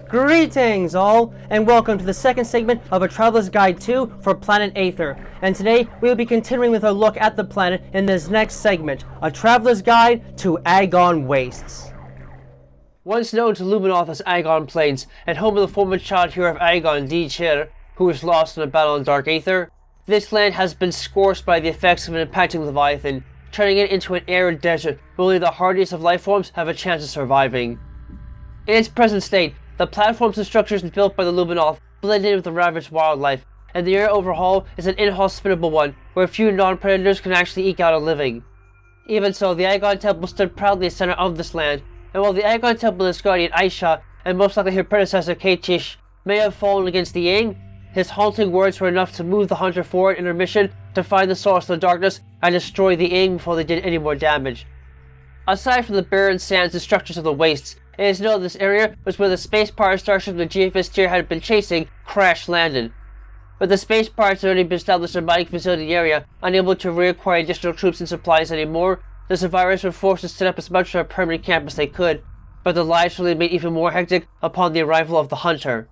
Greetings all, and welcome to the second segment of A Traveler's Guide 2 for Planet Aether. And today, we will be continuing with a look at the planet in this next segment, A Traveler's Guide to Agon Wastes. Once known to Luminoth as Agon Plains, and home of the former child hero of Agon, Digestive, who was lost in a battle in Dark Aether, this land has been scorched by the effects of an impacting Leviathan, turning it into an arid desert where only the hardiest of life forms have a chance of surviving. In its present state, the platforms and structures built by the Luminoth blend in with the ravaged wildlife, and the area overhaul is an inhospitable one where few non-predators can actually eke out a living. Even so, the Agon Temple stood proudly at the center of this land, and while the Agon Temple and its guardian Aisha, and most likely her predecessor Katish, may have fallen against the Ying, his haunting words were enough to move the hunter forward in her mission to find the source of the darkness and destroy the Ying before they did any more damage. Aside from the barren sands and structures of the wastes, it is known this area was where the space pirate starship the GFS tier had been chasing crash-landed. But the space pirates had already been established in a mining facility in the area, unable to reacquire additional troops and supplies anymore. The survivors were forced to set up as much of a permanent camp as they could, but their lives were made even more hectic upon the arrival of the hunter.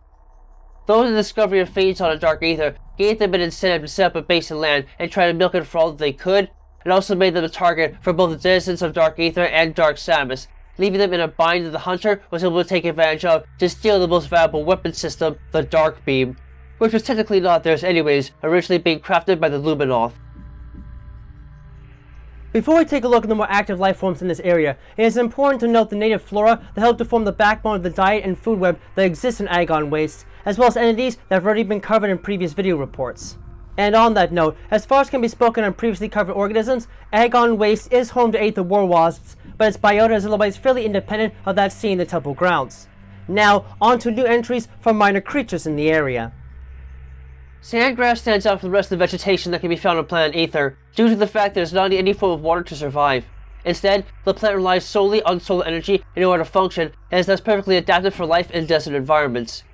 Though the discovery of Phanes on a Dark Aether gave them an incentive to set up a base in land and try to milk it for all that they could, it also made them a target for both the denizens of Dark Aether and Dark Samus, leaving them in a bind that the hunter was able to take advantage of to steal the most valuable weapon system, the Dark Beam, which was technically not theirs anyways, originally being crafted by the Luminoth. Before we take a look at the more active life forms in this area, it is important to note the native flora that help to form the backbone of the diet and food web that exists in Agon Wastes, as well as entities that have already been covered in previous video reports. And on that note, as far as can be spoken on previously covered organisms, Agon Wastes is home to Aether war wasps, but its biota is otherwise fairly independent of that seen in the temple grounds. Now, on to new entries from minor creatures in the area. Sandgrass stands out from the rest of the vegetation that can be found on planet Aether, due to the fact that it does not need any form of water to survive. Instead, the plant relies solely on solar energy in order to function, and is thus perfectly adapted for life in desert environments.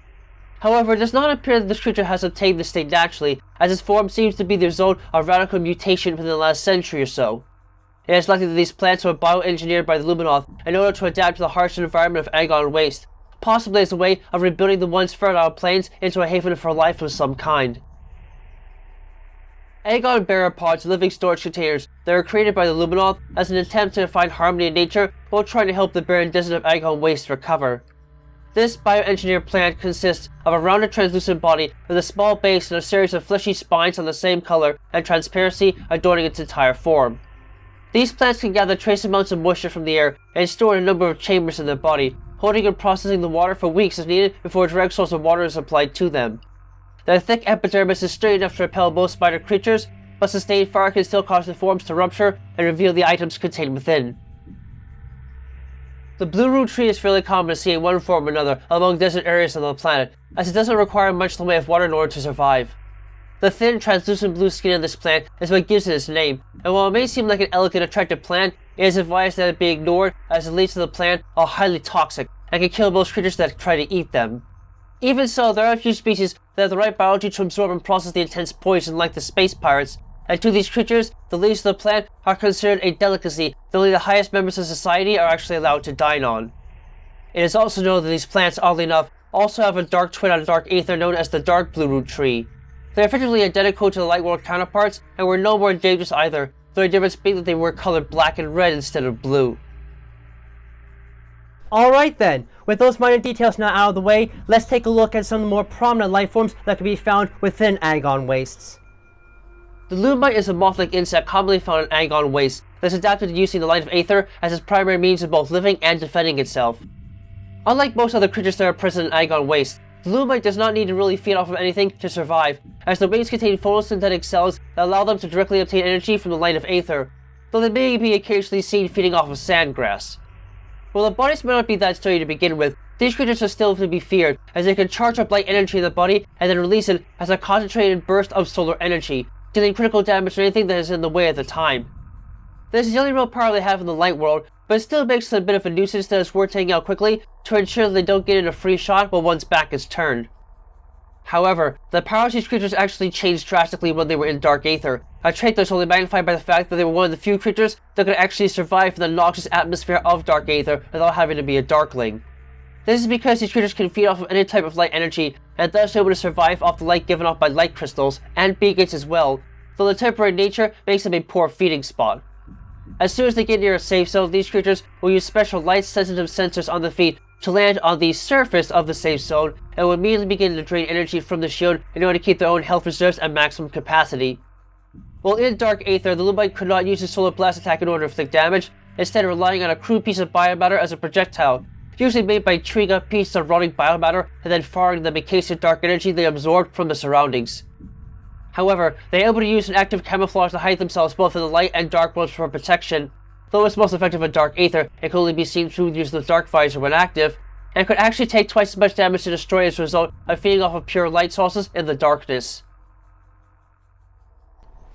However, it does not appear that this creature has obtained this state naturally, as its form seems to be the result of radical mutation within the last century or so. It is likely that these plants were bioengineered by the Luminoth in order to adapt to the harsh environment of Agon Waste, possibly as a way of rebuilding the once fertile plains into a haven for life of some kind. Agon Barropods are living storage containers that were created by the Luminoth as an attempt to find harmony in nature while trying to help the barren desert of Agon Waste recover. This bioengineered plant consists of a rounded translucent body with a small base and a series of fleshy spines on the same color and transparency adorning its entire form. These plants can gather trace amounts of moisture from the air and store in a number of chambers in their body, holding and processing the water for weeks as needed before a direct source of water is applied to them. Their thick epidermis is straight enough to repel most spider creatures, but sustained fire can still cause the forms to rupture and reveal the items contained within. The blue root tree is fairly common to see in one form or another among desert areas on the planet, as it doesn't require much in the way of water in order to survive. The thin, translucent blue skin of this plant is what gives it its name, and while it may seem like an elegant, attractive plant, it is advised that it be ignored as the leaves of the plant are highly toxic and can kill most creatures that try to eat them. Even so, there are a few species that have the right biology to absorb and process the intense poison like the space pirates, and to these creatures, the leaves of the plant are considered a delicacy that only the highest members of society are actually allowed to dine on. It is also known that these plants, oddly enough, also have a dark twin on Dark Aether known as the dark blue root tree. They are effectively identical to the light world counterparts and were no more dangerous either, though the difference being that they were colored black and red instead of blue. Alright then, with those minor details now out of the way, let's take a look at some of the more prominent life forms that can be found within Agon Wastes. The Lumite is a moth-like insect commonly found in Agon Wastes that is adapted to using the light of Aether as its primary means of both living and defending itself. Unlike most other creatures that are present in Agon Wastes, the Lumite does not need to really feed off of anything to survive, as the wings contain photosynthetic cells that allow them to directly obtain energy from the light of Aether, though they may be occasionally seen feeding off of sandgrass. While the bodies may not be that sturdy to begin with, these creatures are still to be feared, as they can charge up light energy in the body and then release it as a concentrated burst of solar energy, dealing critical damage to anything that is in the way at the time. This is the only real power they have in the light world, but it still makes it a bit of a nuisance that is worth taking out quickly to ensure that they don't get in a free shot while one's back is turned. However, the powers of these creatures actually changed drastically when they were in Dark Aether, a trait that was only magnified by the fact that they were one of the few creatures that could actually survive in the noxious atmosphere of Dark Aether without having to be a Darkling. This is because these creatures can feed off of any type of light energy, and thus able to survive off the light given off by light crystals, and beacons as well, though the temporary nature makes them a poor feeding spot. As soon as they get near a safe zone, these creatures will use special light-sensitive sensors on the feet to land on the surface of the safe zone, and will immediately begin to drain energy from the shield in order to keep their own health reserves at maximum capacity. While in Dark Aether, the Lumite could not use his Solar Blast attack in order to inflict damage, instead relying on a crude piece of biomatter as a projectile, usually made by chewing up pieces of rotting biomatter and then firing them in case of dark energy they absorbed from the surroundings. However, they are able to use an active camouflage to hide themselves both in the light and dark worlds for protection, though it's most effective in Dark Aether and can only be seen through the use of the Dark Visor when active, and could actually take twice as much damage to destroy as a result of feeding off of pure light sources in the darkness.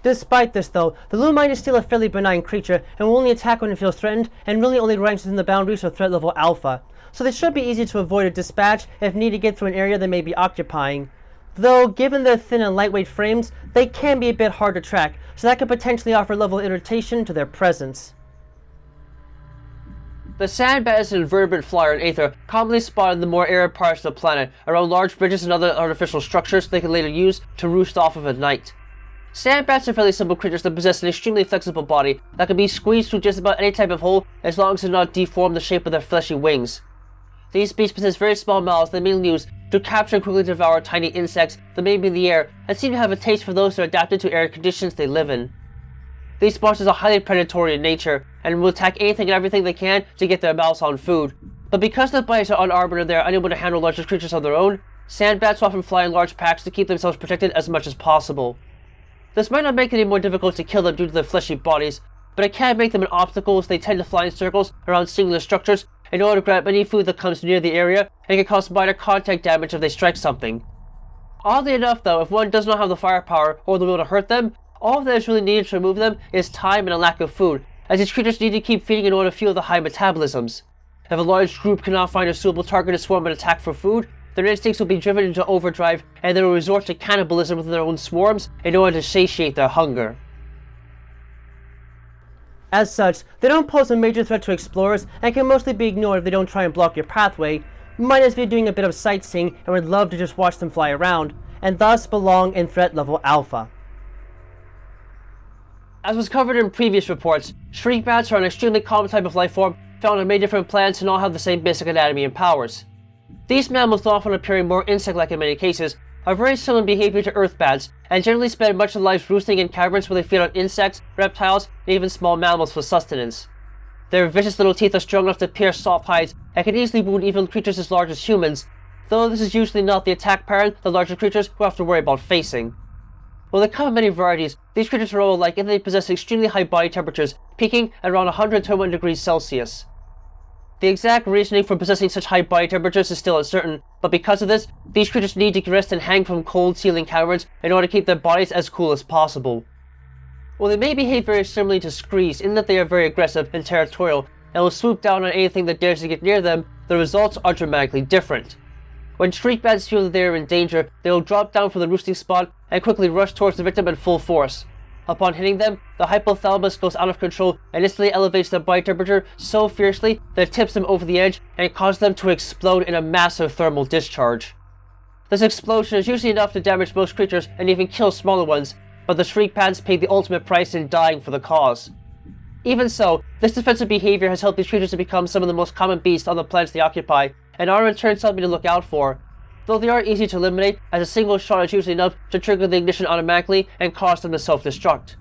Despite this though, the Lumite is still a fairly benign creature and will only attack when it feels threatened, and really only ranks within the boundaries of threat level Alpha, so they should be easy to avoid a dispatch if needed to get through an area they may be occupying. Though, given their thin and lightweight frames, they can be a bit hard to track, so that could potentially offer a level of irritation to their presence. The sandbat is an invertebrate flyer in Aether, commonly spotted in the more arid parts of the planet, around large bridges and other artificial structures they can later use to roost off of at night. Sandbats are fairly simple creatures that possess an extremely flexible body that can be squeezed through just about any type of hole as long as it does not deform the shape of their fleshy wings. These beasts possess very small mouths they mainly use to capture and quickly devour tiny insects that may be in the air, and seem to have a taste for those that are adapted to arid conditions they live in. These monsters are highly predatory in nature, and will attack anything and everything they can to get their mouths on food. But because their bodies are unarmored and they are unable to handle larger creatures on their own, sandbats often fly in large packs to keep themselves protected as much as possible. This might not make it any more difficult to kill them due to their fleshy bodies, but it can make them an obstacle as they tend to fly in circles around singular structures in order to grab any food that comes near the area, and can cause minor contact damage if they strike something. Oddly enough though, if one does not have the firepower or the will to hurt them, all that is really needed to remove them is time and a lack of food, as these creatures need to keep feeding in order to fuel the high metabolisms. If a large group cannot find a suitable target to swarm and attack for food, their instincts will be driven into overdrive, and they will resort to cannibalism within their own swarms in order to satiate their hunger. As such, they don't pose a major threat to explorers and can mostly be ignored if they don't try and block your pathway. You might as well be doing a bit of sightseeing and would love to just watch them fly around, and thus belong in threat level Alpha. As was covered in previous reports, shrink bats are an extremely common type of life form found on many different planets and all have the same basic anatomy and powers. These mammals, often appearing more insect-like in many cases, are very similar in behavior to earth bats, and generally spend much of their lives roosting in caverns where they feed on insects, reptiles, and even small mammals for sustenance. Their vicious little teeth are strong enough to pierce soft hides and can easily wound even creatures as large as humans, though this is usually not the attack pattern the larger creatures will have to worry about facing. While they come in many varieties, these creatures are all alike in that they possess extremely high body temperatures, peaking at around 121 degrees Celsius. The exact reasoning for possessing such high body temperatures is still uncertain, but because of this, these creatures need to rest and hang from cold ceiling caverns in order to keep their bodies as cool as possible. While they may behave very similarly to screes in that they are very aggressive and territorial and will swoop down on anything that dares to get near them, the results are dramatically different. When shriek bats feel that they are in danger, they will drop down from the roosting spot and quickly rush towards the victim in full force. Upon hitting them, the hypothalamus goes out of control and instantly elevates their body temperature so fiercely that it tips them over the edge and causes them to explode in a massive thermal discharge. This explosion is usually enough to damage most creatures and even kill smaller ones, but the shriek bats pay the ultimate price in dying for the cause. Even so, this defensive behavior has helped these creatures to become some of the most common beasts on the planets they occupy, and are in turn something to look out for, though they are easy to eliminate, as a single shot is usually enough to trigger the ignition automatically and cause them to self-destruct.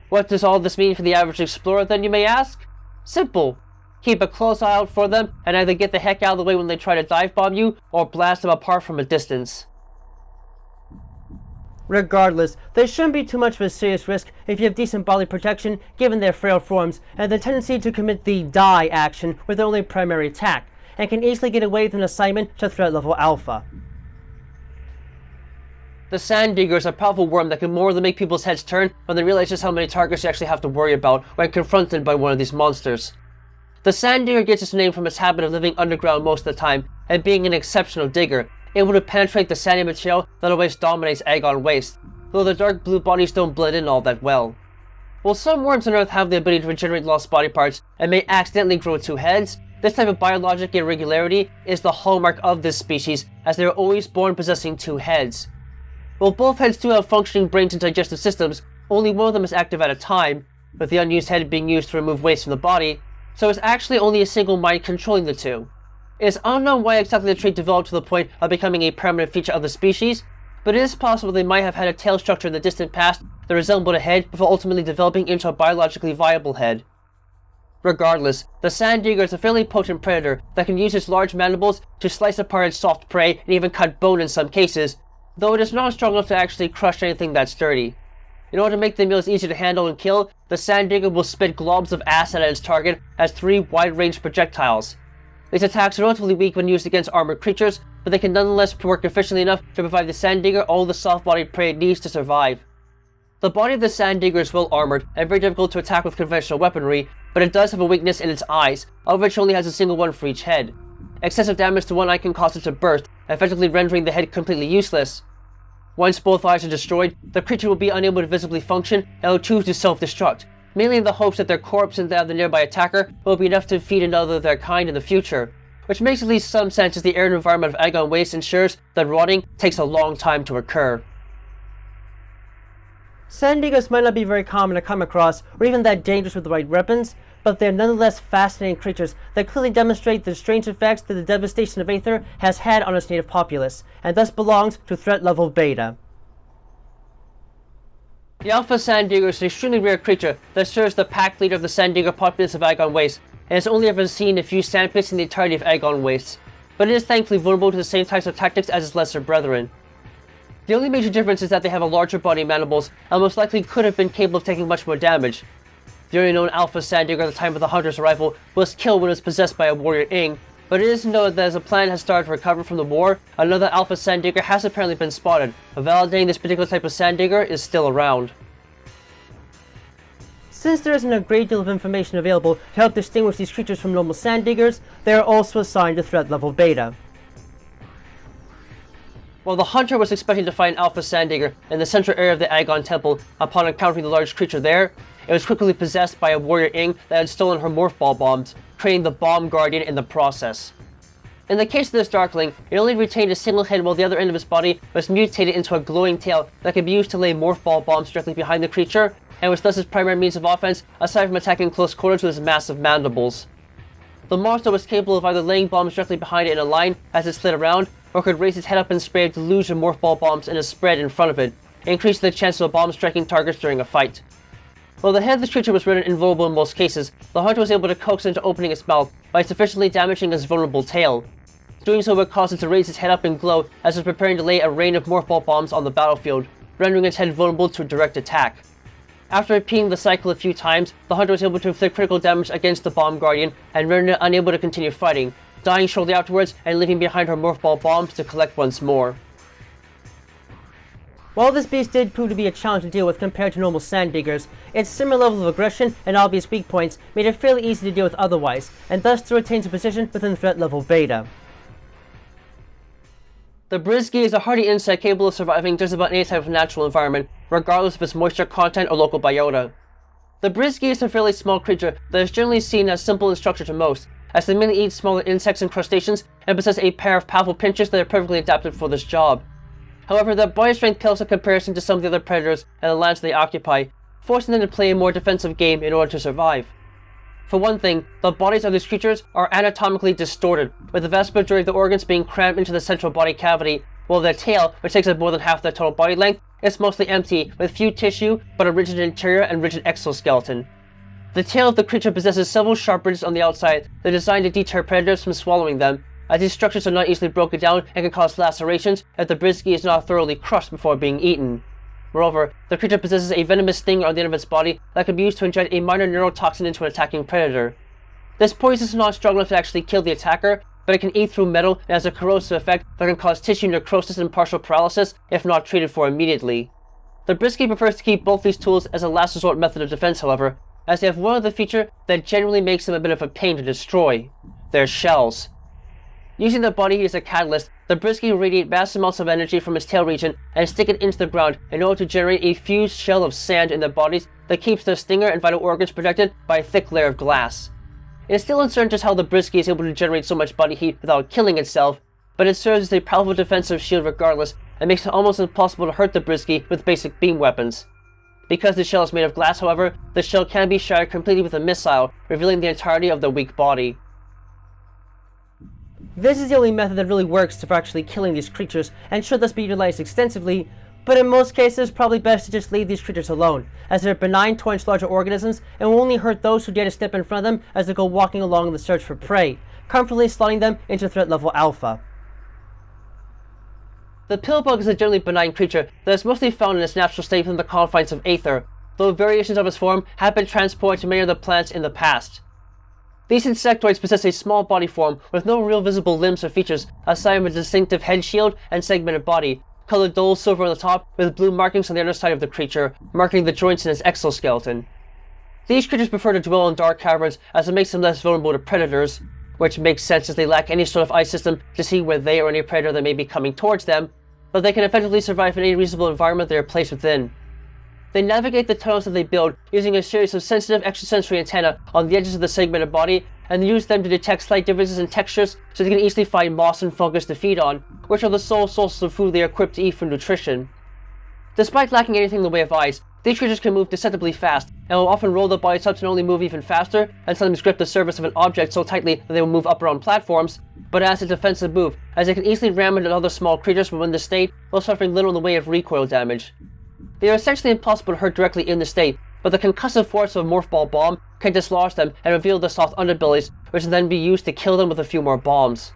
What does all this mean for the average explorer then, you may ask? Simple. Keep a close eye out for them, and either get the heck out of the way when they try to dive bomb you, or blast them apart from a distance. Regardless, there shouldn't be too much of a serious risk if you have decent bodily protection given their frail forms and the tendency to commit the die action with their only primary attack, and can easily get away with an assignment to threat level Alpha. The Sand Digger is a powerful worm that can more than make people's heads turn when they realize just how many targets you actually have to worry about when confronted by one of these monsters. The Sand Digger gets its name from its habit of living underground most of the time and being an exceptional digger, able to penetrate the sandy material that always dominates Agon Wastes, though the dark blue bodies don't blend in all that well. While some worms on Earth have the ability to regenerate lost body parts and may accidentally grow two heads, This type of biologic irregularity is the hallmark of this species, as they are always born possessing two heads. While both heads do have functioning brains and digestive systems, only one of them is active at a time, with the unused head being used to remove waste from the body, so it's actually only a single mind controlling the two. It is unknown why exactly the trait developed to the point of becoming a permanent feature of the species, but it is possible they might have had a tail structure in the distant past that resembled a head before ultimately developing into a biologically viable head. Regardless, the sand digger is a fairly potent predator that can use its large mandibles to slice apart its soft prey and even cut bone in some cases, though it is not strong enough to actually crush anything that's sturdy. In order to make the meals easier to handle and kill, the sand digger will spit globs of acid at its target as 3 wide-range projectiles. These attacks are relatively weak when used against armored creatures, but they can nonetheless work efficiently enough to provide the sand digger all the soft-bodied prey it needs to survive. The body of the sand digger is well armored and very difficult to attack with conventional weaponry, but it does have a weakness in its eyes, of which only has a single one for each head. Excessive damage to one eye can cause it to burst, effectively rendering the head completely useless. Once both eyes are destroyed, the creature will be unable to visibly function and will choose to self-destruct, mainly in the hopes that their corpse and that of the nearby attacker will be enough to feed another of their kind in the future, which makes at least some sense as the arid environment of Agon Wastes ensures that rotting takes a long time to occur. Sand diggers might not be very common to come across, or even that dangerous with the right weapons, but they are nonetheless fascinating creatures that clearly demonstrate the strange effects that the devastation of Aether has had on its native populace, and thus belongs to threat level Beta. The alpha sand digger is an extremely rare creature that serves the pack leader of the sand digger populace of Agon Wastes, and is only ever seen in a few sand pits in the entirety of Agon Wastes, but it is thankfully vulnerable to the same types of tactics as its lesser brethren. The only major difference is that they have a larger body and mandibles, and most likely could have been capable of taking much more damage. The only known alpha sand digger at the time of the hunter's arrival was killed when it was possessed by a warrior Ing, but it is noted that as the planet has started to recover from the war, another alpha sand digger has apparently been spotted, validating this particular type of sand digger is still around. Since there isn't a great deal of information available to help distinguish these creatures from normal sand diggers, they are also assigned to threat level Beta. While the hunter was expecting to find Alpha Sand Digger in the central area of the Agon Temple upon encountering the large creature there, it was quickly possessed by a warrior Ing that had stolen her morph ball bombs, creating the Bomb Guardian in the process. In the case of this Darkling, it only retained a single head while the other end of its body was mutated into a glowing tail that could be used to lay morph ball bombs directly behind the creature, and was thus its primary means of offense aside from attacking close quarters with its massive mandibles. The monster was capable of either laying bombs directly behind it in a line as it slid around, or could raise its head up and spray a deluge of morph ball bombs in a spread in front of it, increasing the chances of bombs striking targets during a fight. While the head of this creature was rendered invulnerable in most cases, the hunter was able to coax it into opening its mouth by sufficiently damaging its vulnerable tail. Doing so would cause it to raise its head up and glow as it was preparing to lay a rain of morph ball bombs on the battlefield, rendering its head vulnerable to a direct attack. After repeating the cycle a few times, the hunter was able to inflict critical damage against the Bomb Guardian and rendered it unable to continue fighting, dying shortly afterwards and leaving behind her morph ball bombs to collect once more. While this beast did prove to be a challenge to deal with compared to normal sand diggers, its similar level of aggression and obvious weak points made it fairly easy to deal with otherwise, and thus still retains a position within threat level Beta. The Brisky is a hardy insect capable of surviving just about any type of natural environment, regardless of its moisture content or local biota. The Brisky is a fairly small creature that is generally seen as simple in structure to most, as they mainly eat smaller insects and crustaceans and possess a pair of powerful pinchers that are perfectly adapted for this job. However, their body strength pales in comparison to some of the other predators and the lands they occupy, forcing them to play a more defensive game in order to survive. For one thing, the bodies of these creatures are anatomically distorted, with the vast majority of the organs being crammed into the central body cavity, while their tail, which takes up more than half their total body length, is mostly empty, with few tissue but a rigid interior and rigid exoskeleton. The tail of the creature possesses several sharp ridges on the outside that are designed to deter predators from swallowing them, as these structures are not easily broken down and can cause lacerations if the Brisky is not thoroughly crushed before being eaten. Moreover, the creature possesses a venomous stinger on the end of its body that can be used to inject a minor neurotoxin into an attacking predator. This poison is not strong enough to actually kill the attacker, but it can eat through metal and has a corrosive effect that can cause tissue necrosis and partial paralysis if not treated for immediately. The Brisky prefers to keep both these tools as a last resort method of defense, however, as they have one other feature that generally makes them a bit of a pain to destroy: their shells. Using their body heat as a catalyst, the Brisky radiate vast amounts of energy from its tail region and stick it into the ground in order to generate a fused shell of sand in their bodies that keeps their stinger and vital organs protected by a thick layer of glass. It's still uncertain just how the Brisky is able to generate so much body heat without killing itself, but it serves as a powerful defensive shield regardless, and makes it almost impossible to hurt the Brisky with basic beam weapons. Because the shell is made of glass, however, the shell can be shattered completely with a missile, revealing the entirety of the weak body. This is the only method that really works for actually killing these creatures, and should thus be utilized extensively, but in most cases, probably best to just leave these creatures alone, as they're benign 2-inch larger organisms and will only hurt those who dare to step in front of them as they go walking along in the search for prey, comfortably slotting them into threat level alpha. The pillbug is a generally benign creature that is mostly found in its natural state within the confines of Aether, though variations of its form have been transported to many other planets in the past. These insectoids possess a small body form with no real visible limbs or features aside from a distinctive head shield and segmented body, colored dull silver on the top with blue markings on the underside of the creature, marking the joints in its exoskeleton. These creatures prefer to dwell in dark caverns as it makes them less vulnerable to predators, which makes sense as they lack any sort of eye system to see where they or any predator that may be coming towards them, but they can effectively survive in any reasonable environment they are placed within. They navigate the tunnels that they build using a series of sensitive extrasensory antennae on the edges of the segmented body, and use them to detect slight differences in textures so they can easily find moss and fungus to feed on, which are the sole sources of food they are equipped to eat for nutrition. Despite lacking anything in the way of eyes, these creatures can move deceptively fast, and will often roll their bodies up to only move even faster, and sometimes grip the surface of an object so tightly that they will move up around platforms, but as a defensive move, as they can easily ram into other small creatures from within the state while suffering little in the way of recoil damage. They are essentially impossible to hurt directly in the state, but the concussive force of a morph ball bomb can dislodge them and reveal the soft underbellies, which can then be used to kill them with a few more bombs.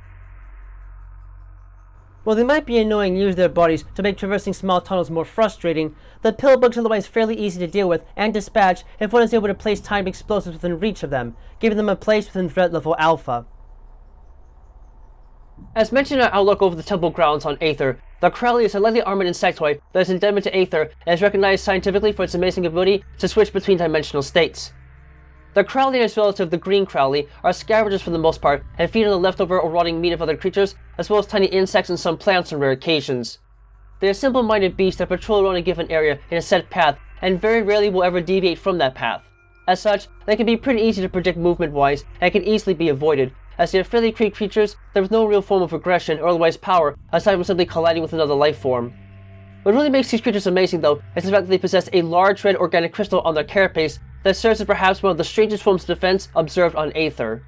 While they might be annoying and use their bodies to make traversing small tunnels more frustrating, the pillbugs are otherwise fairly easy to deal with and dispatch if one is able to place timed explosives within reach of them, giving them a place within threat level alpha. As mentioned in our outlook over the temple grounds on Aether, the Crowley is a lightly armored insectoid that is endemic to Aether and is recognized scientifically for its amazing ability to switch between dimensional states. The Crowley and its relative, the green Crowley, are scavengers for the most part and feed on the leftover or rotting meat of other creatures, as well as tiny insects and some plants on rare occasions. They are simple-minded beasts that patrol around a given area in a set path and very rarely will ever deviate from that path. As such, they can be pretty easy to predict movement-wise and can easily be avoided, as they are fairly quick creatures that with no real form of aggression or otherwise power aside from simply colliding with another life form. What really makes these creatures amazing though is the fact that they possess a large red organic crystal on their carapace that serves as perhaps one of the strangest forms of defense observed on Aether.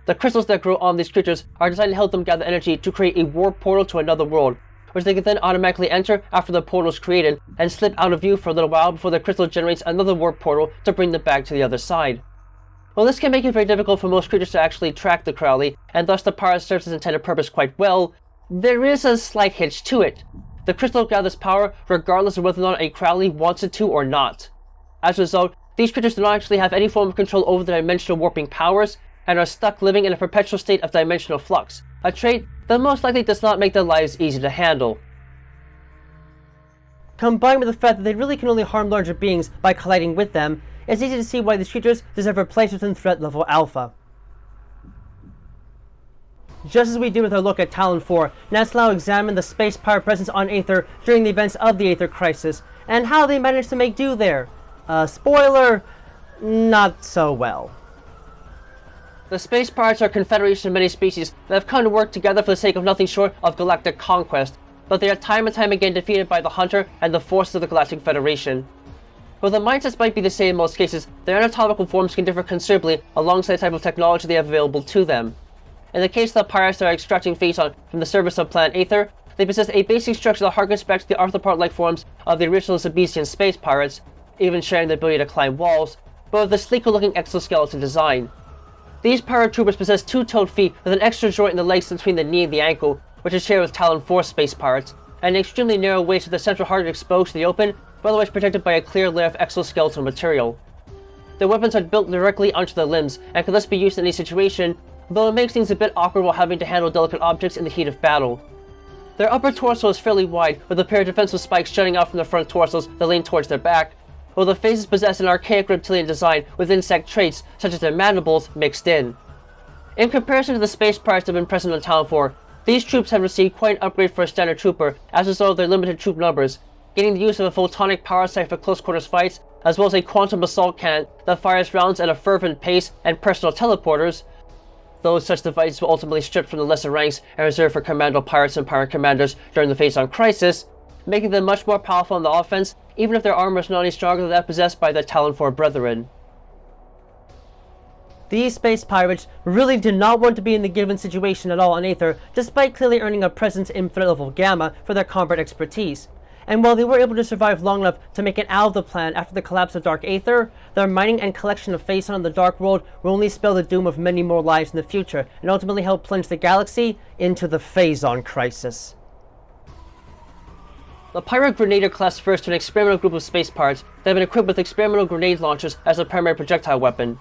The crystals that grow on these creatures are designed to help them gather energy to create a warp portal to another world, which they can then automatically enter after the portal is created and slip out of view for a little while before the crystal generates another warp portal to bring them back to the other side. While this can make it very difficult for most creatures to actually track the Crowley, and thus the power serves its intended purpose quite well, there is a slight hitch to it. The crystal gathers power regardless of whether or not a Crowley wants it to or not. As a result, these creatures do not actually have any form of control over their dimensional warping powers, and are stuck living in a perpetual state of dimensional flux, a trait that most likely does not make their lives easy to handle. Combined with the fact that they really can only harm larger beings by colliding with them, it's easy to see why these creatures deserve a place within threat level alpha. Just as we did with our look at Talon 4, let's now examine the space power presence on Aether during the events of the Aether Crisis, and how they managed to make do there. Spoiler, not so well. The space pirates are a confederation of many species that have come to work together for the sake of nothing short of galactic conquest, but they are time and time again defeated by the Hunter and the forces of the Galactic Federation. While the mindsets might be the same in most cases, their anatomical forms can differ considerably alongside the type of technology they have available to them. In the case of the pirates that are extracting phaeton from the surface of planet Aether, they possess a basic structure that harkens back to the arthropod-like forms of the original Zabesian space pirates, even sharing the ability to climb walls, but with a sleeker-looking exoskeleton design. These paratroopers possess two-toed feet with an extra joint in the legs between the knee and the ankle, which is shared with Talon 4 space pirates, and an extremely narrow waist with the central heart exposed to the open, but otherwise protected by a clear layer of exoskeletal material. Their weapons are built directly onto their limbs, and can thus be used in any situation, though it makes things a bit awkward while having to handle delicate objects in the heat of battle. Their upper torso is fairly wide, with a pair of defensive spikes jutting out from their front torsos that lean towards their back, while their faces possess an archaic reptilian design with insect traits, such as their mandibles, mixed in. In comparison to the space pirates that have been present on Talon 4, these troops have received quite an upgrade for a standard trooper as a result of their limited troop numbers, getting the use of a photonic power sight for close quarters fights, as well as a quantum assault cannon that fires rounds at a fervent pace, and personal teleporters, though such devices were ultimately stripped from the lesser ranks and reserved for commando pirates and pirate commanders during the Phazon Crisis, making them much more powerful on the offense, even if their armor is not any stronger than that possessed by the Talon 4 brethren. These space pirates really did not want to be in the given situation at all on Aether, despite clearly earning a presence in threat level Gamma for their combat expertise. And while they were able to survive long enough to make it out of the planet after the collapse of Dark Aether, their mining and collection of Phazon in the Dark World will only spell the doom of many more lives in the future, and ultimately help plunge the galaxy into the Phazon Crisis. The Pirate Grenadier class refers to an experimental group of space pirates that have been equipped with experimental grenade launchers as their primary projectile weapon.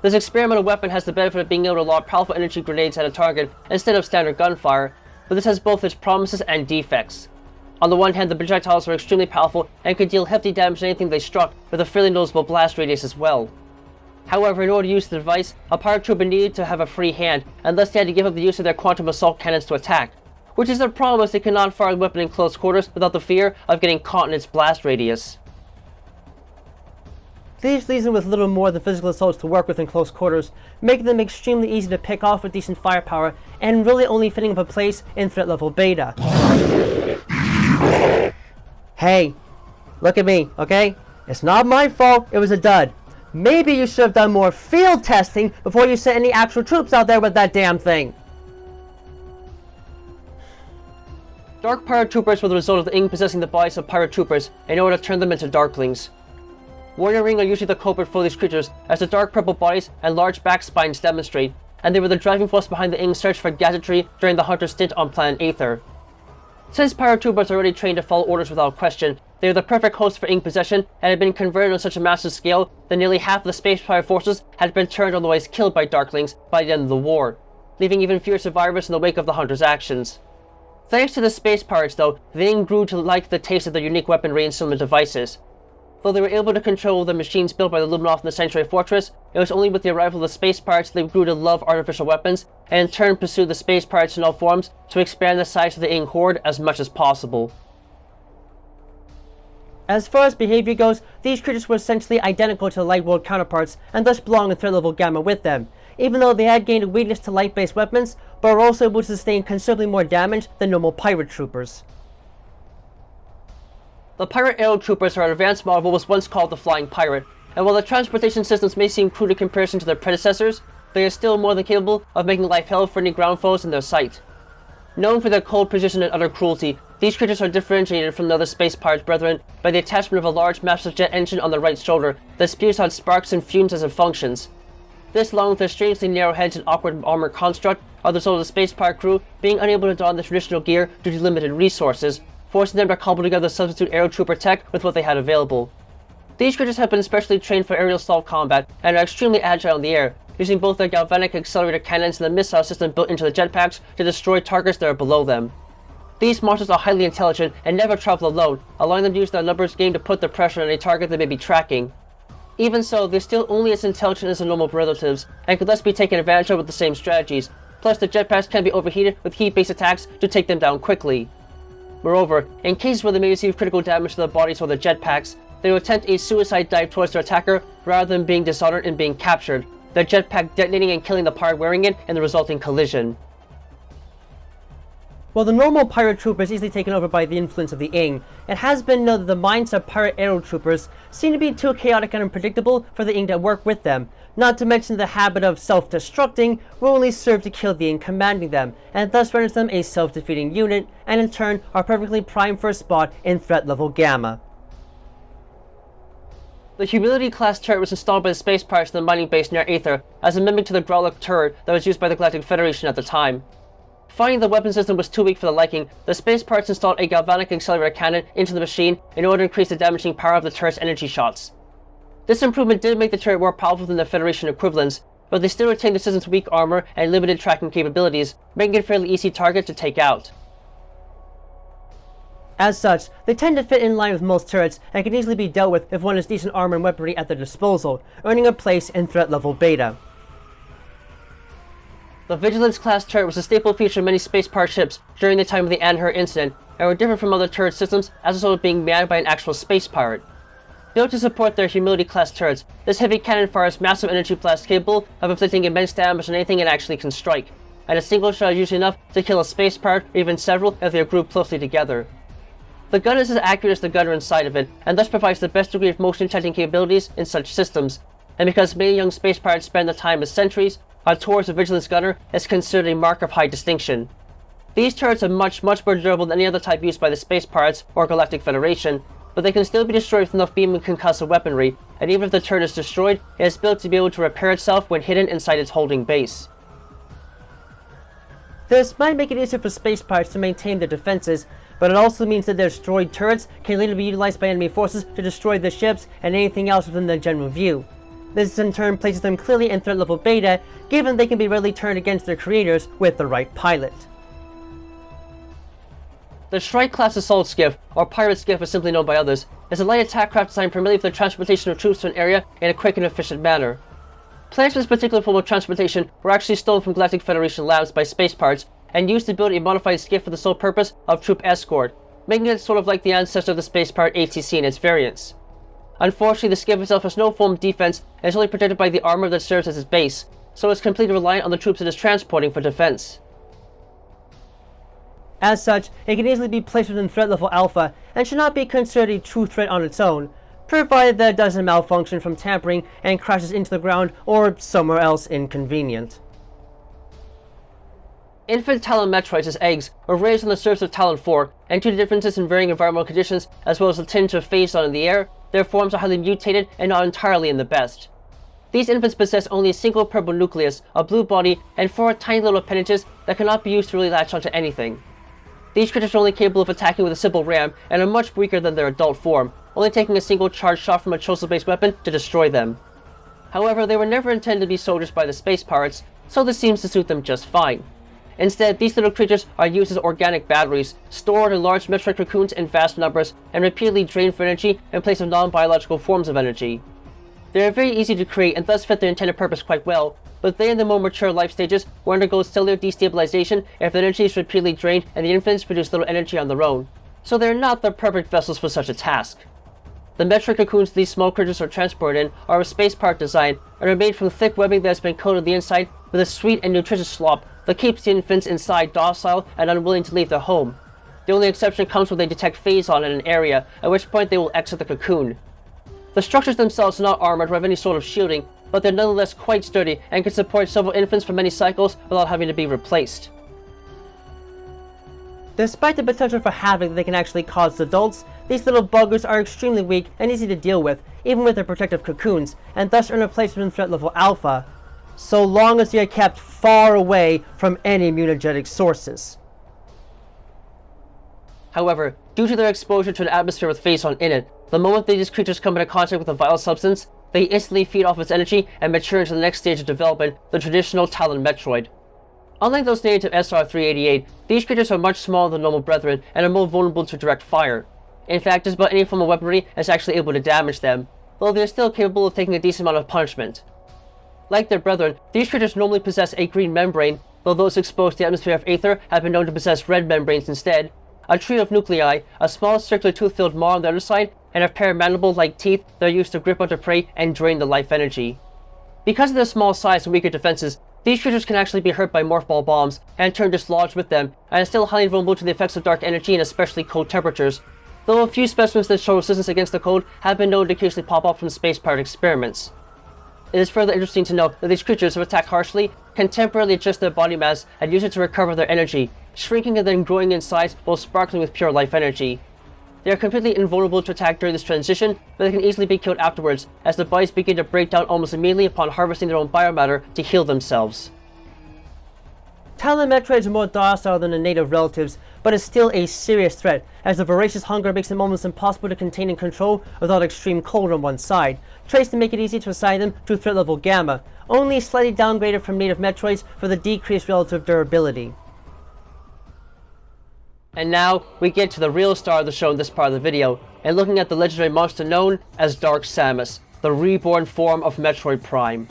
This experimental weapon has the benefit of being able to launch powerful energy grenades at a target instead of standard gunfire, but this has both its promises and defects. On the one hand, the projectiles are extremely powerful and can deal hefty damage to anything they struck, with a fairly noticeable blast radius as well. However, in order to use the device, a pirate trooper needed to have a free hand, and thus they had to give up the use of their quantum assault cannons to attack, which is their problem as they cannot fire the weapon in close quarters without the fear of getting caught in its blast radius. These leaves them with little more than physical assaults to work with in close quarters, making them extremely easy to pick off with decent firepower, and really only fitting of a place in threat level beta. Hey, look at me, okay? It's not my fault, it was a dud. Maybe you should have done more field testing before you sent any actual troops out there with that damn thing. Dark pirate troopers were the result of the Ing possessing the bodies of pirate troopers in order to turn them into darklings. Warrior Ring are usually the culprit for these creatures, as the dark purple bodies and large back spines demonstrate, and they were the driving force behind the Ing's search for gadgetry during the Hunter's stint on planet Aether. Since pirate troopers are already trained to follow orders without question, they are the perfect host for Ing possession and had been converted on such a massive scale that nearly half of the space pirate forces had been turned or otherwise killed by darklings by the end of the war, leaving even fewer survivors in the wake of the Hunter's actions. Thanks to the space pirates though, the Ing grew to like the taste of their unique weaponry and similar devices. Though they were able to control the machines built by the Luminoth in the Sanctuary Fortress, it was only with the arrival of the space pirates they grew to love artificial weapons, and in turn pursued the space pirates in all forms to expand the size of the Ing horde as much as possible. As far as behavior goes, these creatures were essentially identical to the light world counterparts, and thus belong in threat level Gamma with them, even though they had gained a weakness to light-based weapons, but were also able to sustain considerably more damage than normal pirate troopers. The Pirate Aero Troopers are an advanced model of what was once called the Flying Pirate, and while the transportation systems may seem crude in comparison to their predecessors, they are still more than capable of making life hell for any ground foes in their sight. Known for their cold precision and utter cruelty, these creatures are differentiated from the other space pirates' brethren by the attachment of a large massive jet engine on their right shoulder that spews out sparks and fumes as it functions. This, along with their strangely narrow heads and awkward armor construct, are the result of the space pirate crew being unable to don the traditional gear due to limited resources, forcing them to cobble together substitute aero trooper tech with what they had available. These creatures have been specially trained for aerial assault combat and are extremely agile in the air, using both their galvanic accelerator cannons and the missile system built into the jetpacks to destroy targets that are below them. These monsters are highly intelligent and never travel alone, allowing them to use their numbers game to put the pressure on a target they may be tracking. Even so, they're still only as intelligent as their normal relatives, and could thus be taken advantage of with the same strategies. Plus, the jetpacks can be overheated with heat-based attacks to take them down quickly. Moreover, in cases where they may receive critical damage to their bodies or their jetpacks, they will attempt a suicide dive towards their attacker rather than being dishonored and being captured, their jetpack detonating and killing the pirate wearing it in the resulting collision. While the normal pirate trooper is easily taken over by the influence of the Ing, it has been known that the minds of pirate aero troopers seem to be too chaotic and unpredictable for the Ing to work with them, not to mention the habit of self-destructing will only serve to kill the Ing commanding them, and thus renders them a self-defeating unit, and in turn are perfectly primed for a spot in threat level Gamma. The Humility class turret was installed by the space pirates in the mining base near Aether as a mimic to the Growler turret that was used by the Galactic Federation at the time. Finding the weapon system was too weak for the liking, the space pirates installed a galvanic accelerator cannon into the machine in order to increase the damaging power of the turret's energy shots. This improvement did make the turret more powerful than the Federation equivalents, but they still retained the system's weak armor and limited tracking capabilities, making it a fairly easy target to take out. As such, they tend to fit in line with most turrets and can easily be dealt with if one has decent armor and weaponry at their disposal, earning a place in threat level beta. The Vigilance class turret was a staple feature of many space pirate ships during the time of the Anher incident, and were different from other turret systems as a result of being manned by an actual space pirate. Built to support their humility-class turrets, this heavy cannon fires massive energy blasts capable of inflicting immense damage on anything it actually can strike, and a single shot is usually enough to kill a space pirate or even several if they are grouped closely together. The gun is as accurate as the gunner inside of it, and thus provides the best degree of motion detecting capabilities in such systems, and because many young space pirates spend the time as sentries, a Taurus or Vigilance gunner is considered a mark of high distinction. These turrets are much more durable than any other type used by the Space Pirates or Galactic Federation, but they can still be destroyed with enough beam and concussive weaponry, and even if the turret is destroyed, it is built to be able to repair itself when hidden inside its holding base. This might make it easier for space pirates to maintain their defenses, but it also means that their destroyed turrets can later be utilized by enemy forces to destroy the ships and anything else within their general view. This in turn places them clearly in threat level beta, given they can be readily turned against their creators with the right pilot. The Shrike-class assault skiff, or pirate skiff as simply known by others, is a light attack craft designed primarily for the transportation of troops to an area in a quick and efficient manner. Plans for this particular form of transportation were actually stolen from Galactic Federation labs by space pirates and used to build a modified skiff for the sole purpose of troop escort, making it sort of like the ancestor of the space pirate ATC and its variants. Unfortunately, the skiff itself has no form of defense and is only protected by the armor that serves as its base, so it's completely reliant on the troops it is transporting for defense. As such, it can easily be placed within threat level alpha and should not be considered a true threat on its own, provided that it doesn't malfunction from tampering and crashes into the ground or somewhere else inconvenient. Infant Talon Metroids as eggs were raised on the surface of Talon 4, and due to differences in varying environmental conditions as well as the tinge of phazon in the air, their forms are highly mutated and not entirely in the best. These infants possess only a single purple nucleus, a blue body, and 4 tiny little appendages that cannot be used to really latch onto anything. These creatures are only capable of attacking with a simple ram and are much weaker than their adult form, only taking a single charged shot from a Choso-based weapon to destroy them. However, they were never intended to be soldiers by the space pirates, so this seems to suit them just fine. Instead, these little creatures are used as organic batteries, stored in large metroid cocoons in vast numbers, and repeatedly drained for energy in place of non-biological forms of energy. They are very easy to create and thus fit their intended purpose quite well, but they in the more mature life stages will undergo cellular destabilization if the energy is repeatedly drained and the infants produce little energy on their own, so they are not the perfect vessels for such a task. The metroid cocoons these small creatures are transported in are of space pirate design and are made from thick webbing that has been coated on the inside with a sweet and nutritious slop that keeps the infants inside docile and unwilling to leave their home. The only exception comes when they detect phazon in an area, at which point they will exit the cocoon. The structures themselves are not armored or have any sort of shielding, but they're nonetheless quite sturdy and can support several infants for many cycles without having to be replaced. Despite the potential for havoc that they can actually cause to adults, these little buggers are extremely weak and easy to deal with, even with their protective cocoons, and thus earn a place within threat level alpha, so long as they are kept far away from any mutagenic sources. However, due to their exposure to an atmosphere with phazon in it, the moment these creatures come into contact with a vital substance, they instantly feed off its energy and mature into the next stage of development, the traditional Talon Metroid. Unlike those native SR-388, these creatures are much smaller than normal brethren and are more vulnerable to direct fire. In fact, just about any form of weaponry is actually able to damage them, though they are still capable of taking a decent amount of punishment. Like their brethren, these creatures normally possess a green membrane, though those exposed to the atmosphere of Aether have been known to possess red membranes instead, a trio of nuclei, a small circular tooth-filled maw on the other side, and a pair of mandible-like teeth that are used to grip onto prey and drain the life energy. Because of their small size and weaker defenses, these creatures can actually be hurt by morph ball bombs and turn dislodged with them, and are still highly vulnerable to the effects of dark energy and especially cold temperatures, though a few specimens that show resistance against the cold have been known to occasionally pop up from space pirate experiments. It is further interesting to note that these creatures, if attacked harshly, can temporarily adjust their body mass and use it to recover their energy, shrinking and then growing in size while sparkling with pure life energy. They are completely invulnerable to attack during this transition, but they can easily be killed afterwards, as the bodies begin to break down almost immediately upon harvesting their own biomatter to heal themselves. Talon Metroids are more docile than their native relatives, but is still a serious threat, as the voracious hunger makes them almost impossible to contain and control without extreme cold on one side, traits to make it easy to assign them to threat level Gamma, only slightly downgraded from native Metroids for the decreased relative durability. And now, we get to the real star of the show in this part of the video, and looking at the legendary monster known as Dark Samus, the reborn form of Metroid Prime.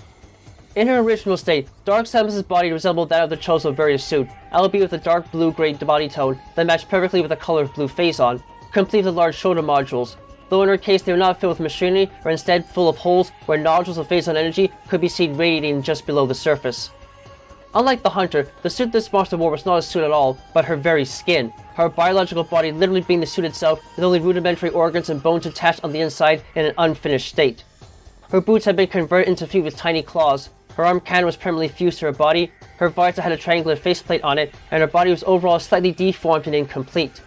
In her original state, Dark Samus' body resembled that of the Choso various suit, albeit with a dark blue-grey body tone that matched perfectly with the color of blue phazon, complete with large shoulder modules, though in her case they were not filled with machinery, or instead full of holes where nodules of phazon energy could be seen radiating just below the surface. Unlike the hunter, the suit this monster wore was not a suit at all, but her very skin, her biological body literally being the suit itself with only rudimentary organs and bones attached on the inside in an unfinished state. Her boots had been converted into feet with tiny claws, her arm cannon was permanently fused to her body, her visor had a triangular faceplate on it, and her body was overall slightly deformed and incomplete.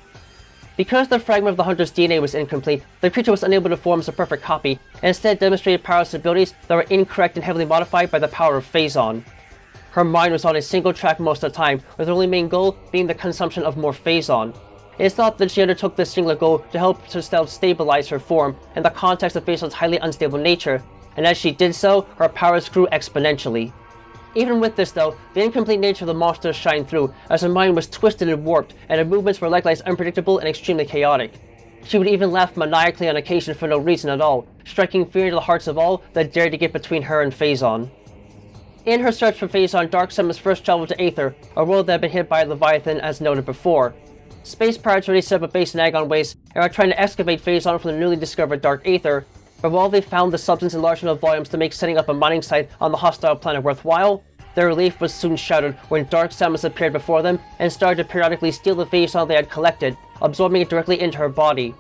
Because the fragment of the hunter's DNA was incomplete, the creature was unable to form as a perfect copy, and instead demonstrated powers and abilities that were incorrect and heavily modified by the power of phazon. Her mind was on a single track most of the time, with her only main goal being the consumption of more phazon. It is thought that she undertook this singular goal to help to stabilize her form in the context of phazon's highly unstable nature, and as she did so, her powers grew exponentially. Even with this though, the incomplete nature of the monster shined through, as her mind was twisted and warped, and her movements were likewise unpredictable and extremely chaotic. She would even laugh maniacally on occasion for no reason at all, striking fear into the hearts of all that dared to get between her and phazon. In her search for phazon, Dark Samus first traveled to Aether, a world that had been hit by a Leviathan as noted before. Space pirates already set up a base in Agon Wastes and are trying to excavate phazon from the newly discovered Dark Aether, but while they found the substance in large enough volumes to make setting up a mining site on the hostile planet worthwhile, their relief was soon shattered when Dark Samus appeared before them and started to periodically steal the phazon they had collected, absorbing it directly into her body.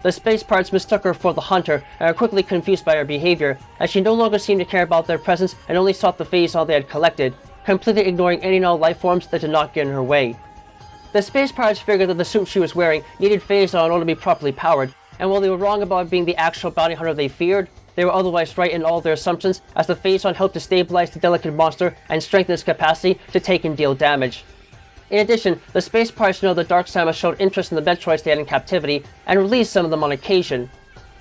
The space pirates mistook her for the hunter and are quickly confused by her behavior, as she no longer seemed to care about their presence and only sought the phazon they had collected, completely ignoring any and all life forms that did not get in her way. The space pirates figured that the suit she was wearing needed phazon in order to be properly powered, and while they were wrong about being the actual bounty hunter they feared, they were otherwise right in all their assumptions, as the phazon helped to stabilize the delicate monster and strengthen its capacity to take and deal damage. In addition, the space pirates know that Dark Samus showed interest in the Metroids they had in captivity, and released some of them on occasion.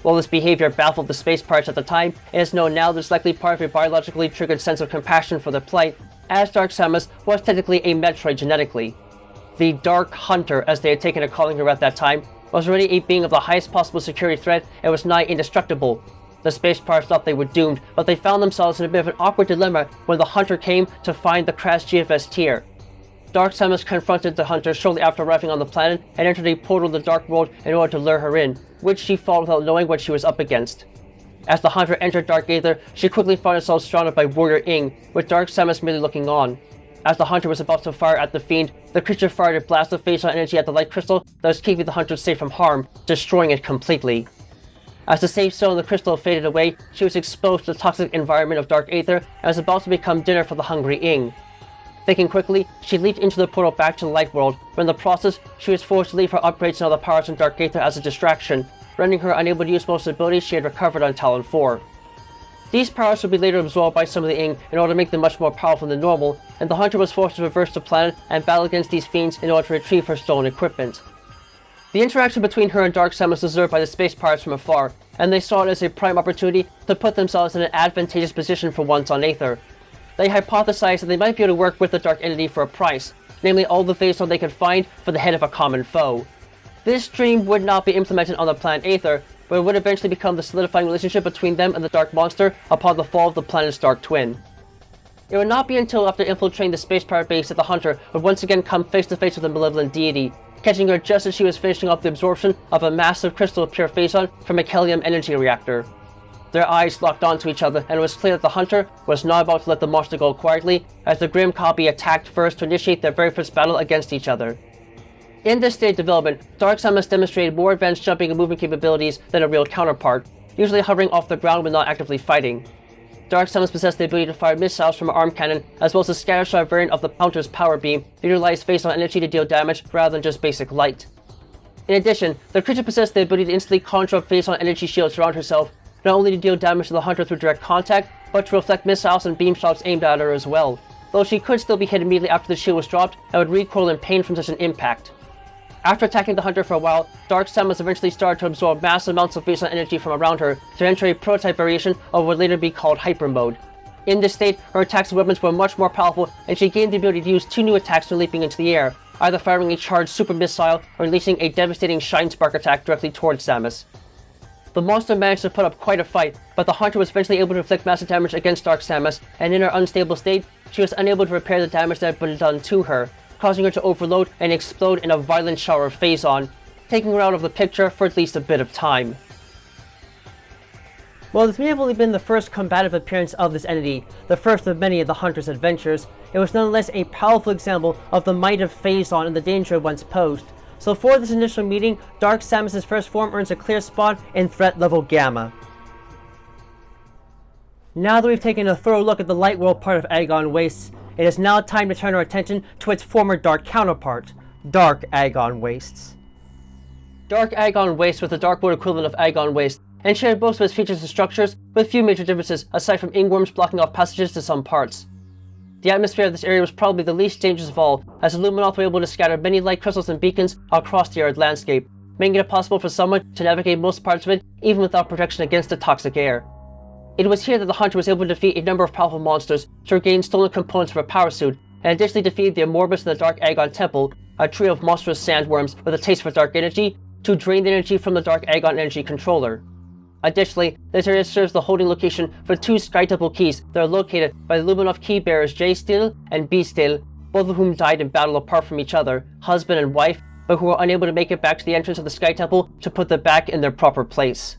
While this behavior baffled the space pirates at the time, it is known now that it's likely part of a biologically triggered sense of compassion for their plight, as Dark Samus was technically a Metroid genetically. The Dark Hunter, as they had taken to calling her at that time, was already a being of the highest possible security threat and was nigh indestructible. The space pirates thought they were doomed, but they found themselves in a bit of an awkward dilemma when the Hunter came to find the crashed GFS tier. Dark Samus confronted the Hunter shortly after arriving on the planet and entered a portal to the Dark World in order to lure her in, which she fought without knowing what she was up against. As the Hunter entered Dark Aether, she quickly found herself surrounded by Warrior Ing, with Dark Samus merely looking on. As the Hunter was about to fire at the Fiend, the creature fired a blast of phazon energy at the light crystal that was keeping the Hunter safe from harm, destroying it completely. As the safe zone of the crystal faded away, she was exposed to the toxic environment of Dark Aether and was about to become dinner for the hungry Ing. Thinking quickly, she leaped into the portal back to the light world, but in the process, she was forced to leave her upgrades and other powers in Dark Aether as a distraction, rendering her unable to use most of the abilities she had recovered on Talon 4. These powers would be later absorbed by some of the Ing in order to make them much more powerful than normal, and the Hunter was forced to reverse the planet and battle against these fiends in order to retrieve her stolen equipment. The interaction between her and Dark Samus was observed by the space pirates from afar, and they saw it as a prime opportunity to put themselves in an advantageous position for once on Aether. They hypothesized that they might be able to work with the Dark Entity for a price, namely all the phazon they could find for the head of a common foe. This dream would not be implemented on the planet Aether, but it would eventually become the solidifying relationship between them and the Dark Monster upon the fall of the planet's Dark Twin. It would not be until after infiltrating the space pirate base that the Hunter would once again come face to face with a malevolent deity, catching her just as she was finishing up the absorption of a massive crystal of pure phazon from a Kelium energy reactor. Their eyes locked onto each other, and it was clear that the Hunter was not about to let the monster go quietly, as the grim copy attacked first to initiate their very first battle against each other. In this state of development, Dark Samus demonstrated more advanced jumping and movement capabilities than a real counterpart, usually hovering off the ground when not actively fighting. Dark Samus possessed the ability to fire missiles from an arm cannon, as well as a scattershot variant of the Counter's power beam that utilized phazon energy to deal damage rather than just basic light. In addition, the creature possessed the ability to instantly conjure up phazon energy shields around herself, not only to deal damage to the Hunter through direct contact, but to reflect missiles and beam shots aimed at her as well, though she could still be hit immediately after the shield was dropped and would recoil in pain from such an impact. After attacking the Hunter for a while, Dark Samus eventually started to absorb massive amounts of phazon energy from around her to enter a prototype variation of what would later be called Hyper Mode. In this state, her attacks and weapons were much more powerful, and she gained the ability to use two new attacks when leaping into the air, either firing a charged super missile or releasing a devastating Shine Spark attack directly towards Samus. The monster managed to put up quite a fight, but the Hunter was eventually able to inflict massive damage against Dark Samus, and in her unstable state, she was unable to repair the damage that had been done to her, causing her to overload and explode in a violent shower of phazon, taking her out of the picture for at least a bit of time. While this may have only been the first combative appearance of this entity, the first of many of the Hunter's adventures, it was nonetheless a powerful example of the might of Phazon and the danger it once posed. So for this initial meeting, Dark Samus's first form earns a clear spot in threat level Gamma. Now that we've taken a thorough look at the light world part of Agon Wastes, it is now time to turn our attention to its former dark counterpart, Dark Agon Wastes. Dark Agon Wastes was the dark world equivalent of Agon Waste, and shared most of its features and structures, with few major differences aside from ingworms blocking off passages to some parts. The atmosphere of this area was probably the least dangerous of all, as the Luminoth were able to scatter many light crystals and beacons across the arid landscape, making it possible for someone to navigate most parts of it even without protection against the toxic air. It was here that the Hunter was able to defeat a number of powerful monsters to regain stolen components of her power suit, and additionally defeated the Amorbus in the Dark Agon Temple, a trio of monstrous sandworms with a taste for dark energy, to drain the energy from the Dark Agon Energy Controller. Additionally, this area serves the holding location for two Sky Temple keys that are located by the Luminoth key bearers J Still and B Still, both of whom died in battle apart from each other, husband and wife, but who were unable to make it back to the entrance of the Sky Temple to put them back in their proper place.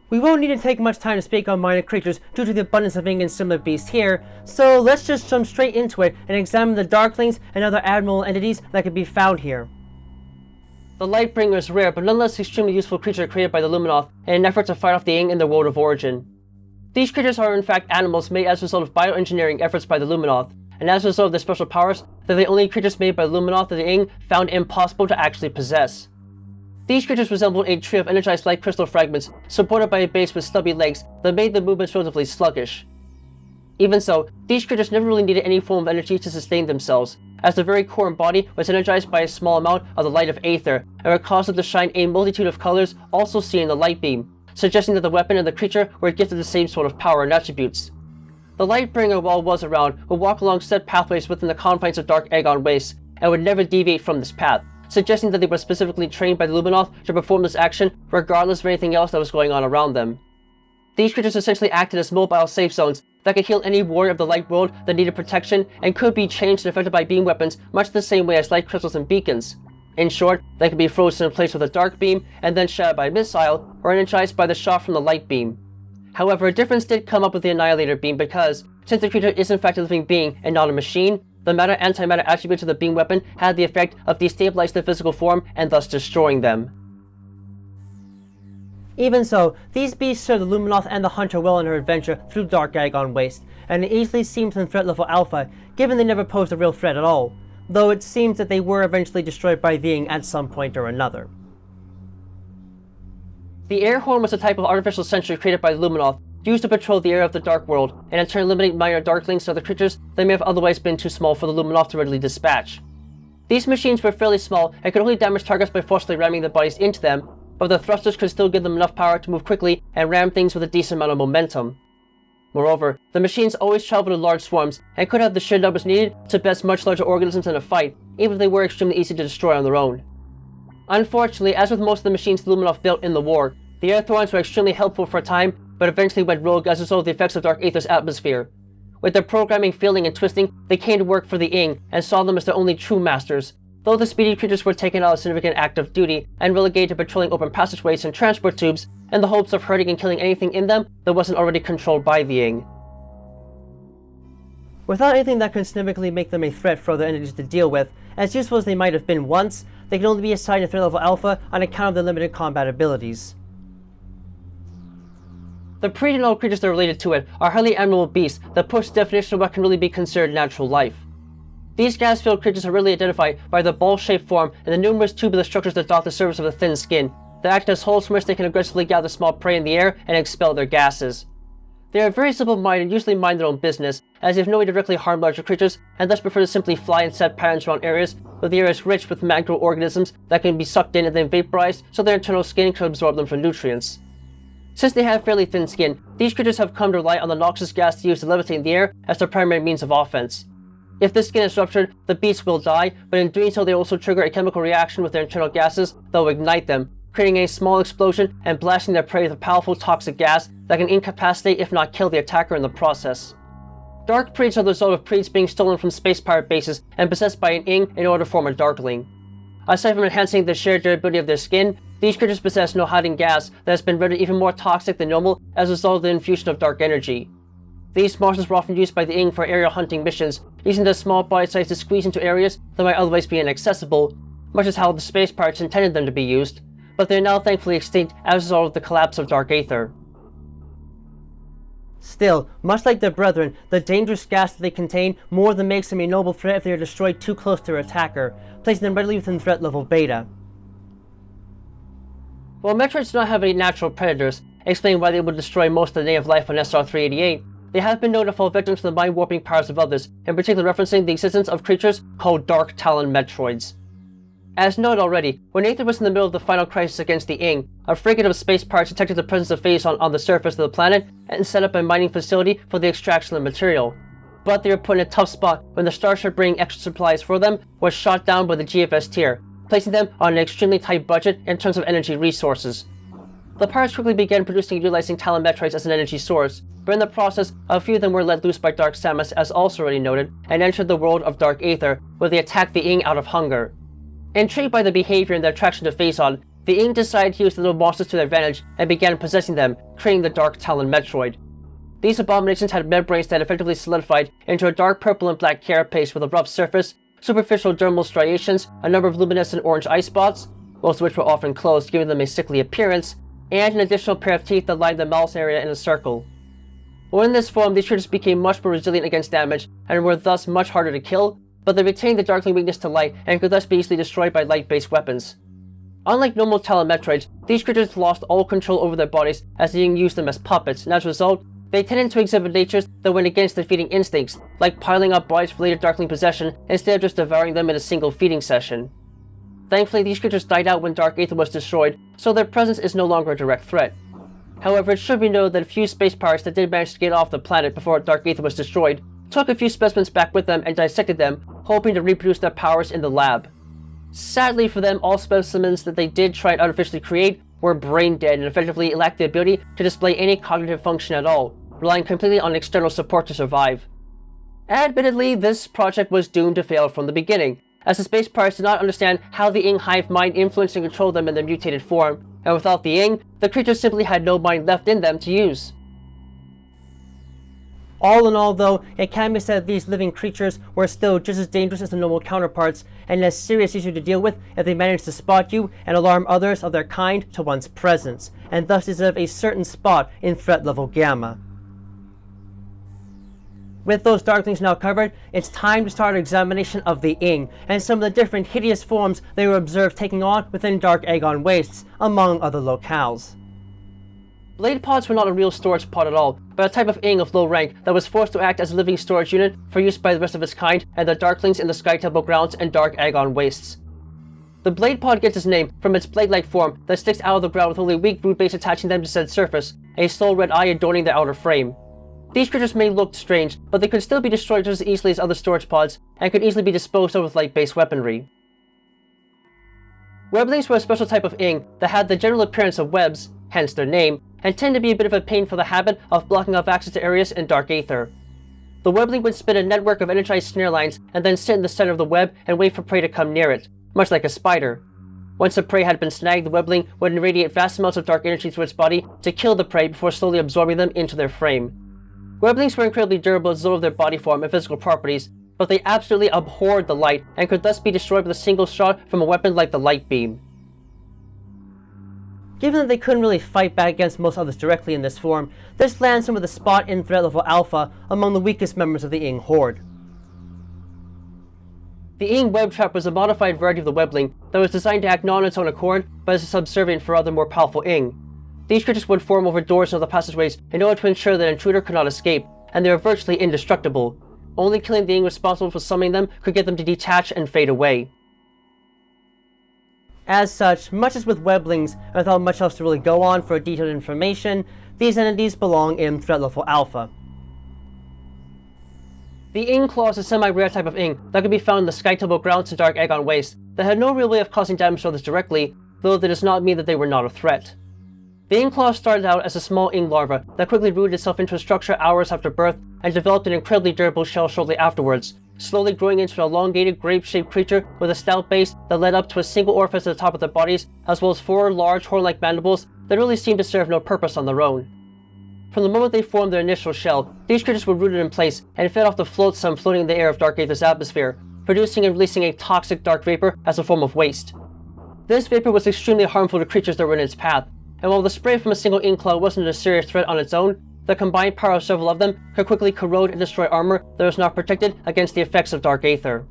We won't need to take much time to speak on minor creatures due to the abundance of Ing and similar beasts here, so let's just jump straight into it and examine the Darklings and other abnormal entities that can be found here. The Lightbringer is rare but nonetheless extremely useful creature created by the Luminoth in an effort to fight off the Ing in their world of origin. These creatures are in fact animals made as a result of bioengineering efforts by the Luminoth, and as a result of their special powers, they're the only creatures made by the Luminoth that the Ing found impossible to actually possess. These creatures resembled a tree of energized light crystal fragments supported by a base with stubby legs that made the movements relatively sluggish. Even so, these creatures never really needed any form of energy to sustain themselves, as the very core and body was energized by a small amount of the light of Aether, and were caused to shine a multitude of colors also seen in the light beam, suggesting that the weapon and the creature were gifted the same sort of power and attributes. The Lightbringer, while it was around, would walk along set pathways within the confines of Dark Agon Wastes, and would never deviate from this path, suggesting that they were specifically trained by the Luminoth to perform this action regardless of anything else that was going on around them. These creatures essentially acted as mobile safe zones that could heal any warrior of the light world that needed protection and could be changed and affected by beam weapons much the same way as light crystals and beacons. In short, they could be frozen in place with a dark beam and then shattered by a missile, or energized by the shot from the light beam. However, a difference did come up with the Annihilator beam because, since the creature is in fact a living being and not a machine, the matter-antimatter attributes of the beam weapon had the effect of destabilizing the physical form and thus destroying them. Even so, these beasts serve the Luminoth and the Hunter well in her adventure through Dark Agon Waste, and it easily seems in threat level Alpha, given they never posed a real threat at all, though it seems that they were eventually destroyed by the Ing at some point or another. The air horn was a type of artificial sentry created by the Luminoth, used to patrol the area of the Dark World, and in turn eliminate minor Darklings to other creatures that may have otherwise been too small for the Luminoth to readily dispatch. These machines were fairly small and could only damage targets by forcibly ramming their bodies into them, but the thrusters could still give them enough power to move quickly and ram things with a decent amount of momentum. Moreover, the machines always traveled in large swarms and could have the sheer numbers needed to best much larger organisms in a fight, even if they were extremely easy to destroy on their own. Unfortunately, as with most of the machines the Luminoth built in the war, the Air Thorns were extremely helpful for a time, but eventually went rogue as a result of the effects of Dark Aether's atmosphere. With their programming failing and twisting, they came to work for the Ing and saw them as their only true masters, though the speedy creatures were taken out of significant active duty and relegated to patrolling open passageways and transport tubes in the hopes of hurting and killing anything in them that wasn't already controlled by the Ing. Without anything that could significantly make them a threat for other entities to deal with, as useful as they might have been once, they can only be assigned to threat level Alpha on account of their limited combat abilities. The Preed and all creatures that are related to it are highly abnormal beasts that push the definition of what can really be considered natural life. These gas-filled creatures are readily identified by their ball-shaped form and the numerous tubular structures that dot the surface of the thin skin, that act as holes from which they can aggressively gather small prey in the air and expel their gases. They are very simple-minded and usually mind their own business, as they have no way to directly harm larger creatures, and thus prefer to simply fly and set patterns around areas where the air is rich with microorganisms that can be sucked in and then vaporized so their internal skin can absorb them for nutrients. Since they have fairly thin skin, these creatures have come to rely on the noxious gas used to levitate in the air as their primary means of offense. If this skin is ruptured, the beasts will die, but in doing so they also trigger a chemical reaction with their internal gases that will ignite them, creating a small explosion and blasting their prey with a powerful toxic gas that can incapacitate if not kill the attacker in the process. Dark Preeds are the result of Preeds being stolen from space pirate bases and possessed by an Ing in order to form a Darkling. Aside from enhancing the shared durability of their skin, These creatures possess no hiding gas that has been rendered even more toxic than normal as a result of the infusion of dark energy. These monsters were often used by the Ing for aerial hunting missions, using their small body size to squeeze into areas that might otherwise be inaccessible, much as how the space pirates intended them to be used, but they are now thankfully extinct as a result of the collapse of dark Aether. Still, much like their brethren, the dangerous gas that they contain more than makes them a noble threat if they are destroyed too close to their attacker, placing them readily within threat level beta. While Metroids do not have any natural predators, explaining why they would destroy most of the native life on SR-388, they have been known to fall victim to the mind-warping powers of others, in particular referencing the existence of creatures called Dark Talon Metroids. As noted already, when Aether was in the middle of the final crisis against the Ing, a frigate of space pirates detected the presence of Phazon on the surface of the planet and set up a mining facility for the extraction of material. But they were put in a tough spot when the starship bringing extra supplies for them was shot down by the GFS tier, placing them on an extremely tight budget in terms of energy resources. The pirates quickly began producing and utilizing Talon Metroids as an energy source, but in the process, a few of them were let loose by Dark Samus, as also already noted, and entered the world of Dark Aether, where they attacked the Ing out of hunger. Intrigued by the behavior and their attraction to Phazon, the Ing decided to use the little monsters to their advantage and began possessing them, creating the Dark Talon Metroid. These abominations had membranes that effectively solidified into a dark purple and black carapace with a rough surface, superficial dermal striations, a number of luminescent orange eye spots, most of which were often closed, giving them a sickly appearance, and an additional pair of teeth that lined the mouth area in a circle. When in this form, these creatures became much more resilient against damage and were thus much harder to kill, but they retained the Darkling weakness to light and could thus be easily destroyed by light-based weapons. Unlike normal Talon Metroids, these creatures lost all control over their bodies as the Ing used them as puppets, and as a result, they tended to exhibit natures that went against their feeding instincts, like piling up bodies for later Darkling possession instead of just devouring them in a single feeding session. Thankfully, these creatures died out when Dark Aether was destroyed, so their presence is no longer a direct threat. However, it should be noted that a few space pirates that did manage to get off the planet before Dark Aether was destroyed took a few specimens back with them and dissected them, hoping to reproduce their powers in the lab. Sadly for them, all specimens that they did try and artificially create were brain dead and effectively lacked the ability to display any cognitive function at all, relying completely on external support to survive. Admittedly, this project was doomed to fail from the beginning, as the space pirates did not understand how the Ing hive mind influenced and controlled them in their mutated form, and without the Ing, the creatures simply had no mind left in them to use. All in all though, it can be said these living creatures were still just as dangerous as the normal counterparts, and a serious issue to deal with if they managed to spot you and alarm others of their kind to one's presence, and thus deserve a certain spot in threat level Gamma. With those Darklings now covered, it's time to start an examination of the Ing, and some of the different hideous forms they were observed taking on within Dark Agon Wastes, among other locales. Blade pods were not a real storage pod at all, but a type of Ing of low rank that was forced to act as a living storage unit for use by the rest of its kind and the Darklings in the Sky Temple grounds and Dark Agon Wastes. The blade pod gets its name from its blade-like form that sticks out of the ground with only a weak root base attaching them to said surface, a sole red eye adorning their outer frame. These creatures may look strange, but they could still be destroyed just as easily as other storage pods, and could easily be disposed of with light-based weaponry. Weblings were a special type of Ing that had the general appearance of webs, hence their name, and tend to be a bit of a pain for the habit of blocking off access to areas in Dark Aether. The webling would spin a network of energized snare lines and then sit in the center of the web and wait for prey to come near it, much like a spider. Once the prey had been snagged, the webling would irradiate vast amounts of dark energy through its body to kill the prey before slowly absorbing them into their frame. Weblings were incredibly durable as a result of their body form and physical properties, but they absolutely abhorred the light and could thus be destroyed with a single shot from a weapon like the light beam. Given that they couldn't really fight back against most others directly in this form, this lands them with a spot in threat level Alpha among the weakest members of the Ing Horde. The Ing Web Trap was a modified variety of the Webling that was designed to act not on its own accord, but as a subservient for other more powerful Ing. These creatures would form over doors and other passageways in order to ensure that an intruder could not escape, and they were virtually indestructible. Only killing the Ing responsible for summoning them could get them to detach and fade away. As such, much as with Weblings, and without much else to really go on for detailed information, these entities belong in threat level Alpha. The Ing Claw is a semi-rare type of Ing that can be found in the Sky Temple grounds and Dark Agon Wastes that had no real way of causing damage to others directly, though that does not mean that they were not a threat. The Ing Claw started out as a small Ing larva that quickly rooted itself into a structure hours after birth and developed an incredibly durable shell shortly afterwards, slowly growing into an elongated, grape-shaped creature with a stout base that led up to a single orifice at the top of their bodies, as well as 4 large horn-like mandibles that really seemed to serve no purpose on their own. From the moment they formed their initial shell, these creatures were rooted in place and fed off the flotsam floating in the air of Dark Aether's atmosphere, producing and releasing a toxic dark vapor as a form of waste. This vapor was extremely harmful to creatures that were in its path, and while the spray from a single ink cloud wasn't a serious threat on its own, the combined power of several of them could quickly corrode and destroy armor that was not protected against the effects of Dark Aether.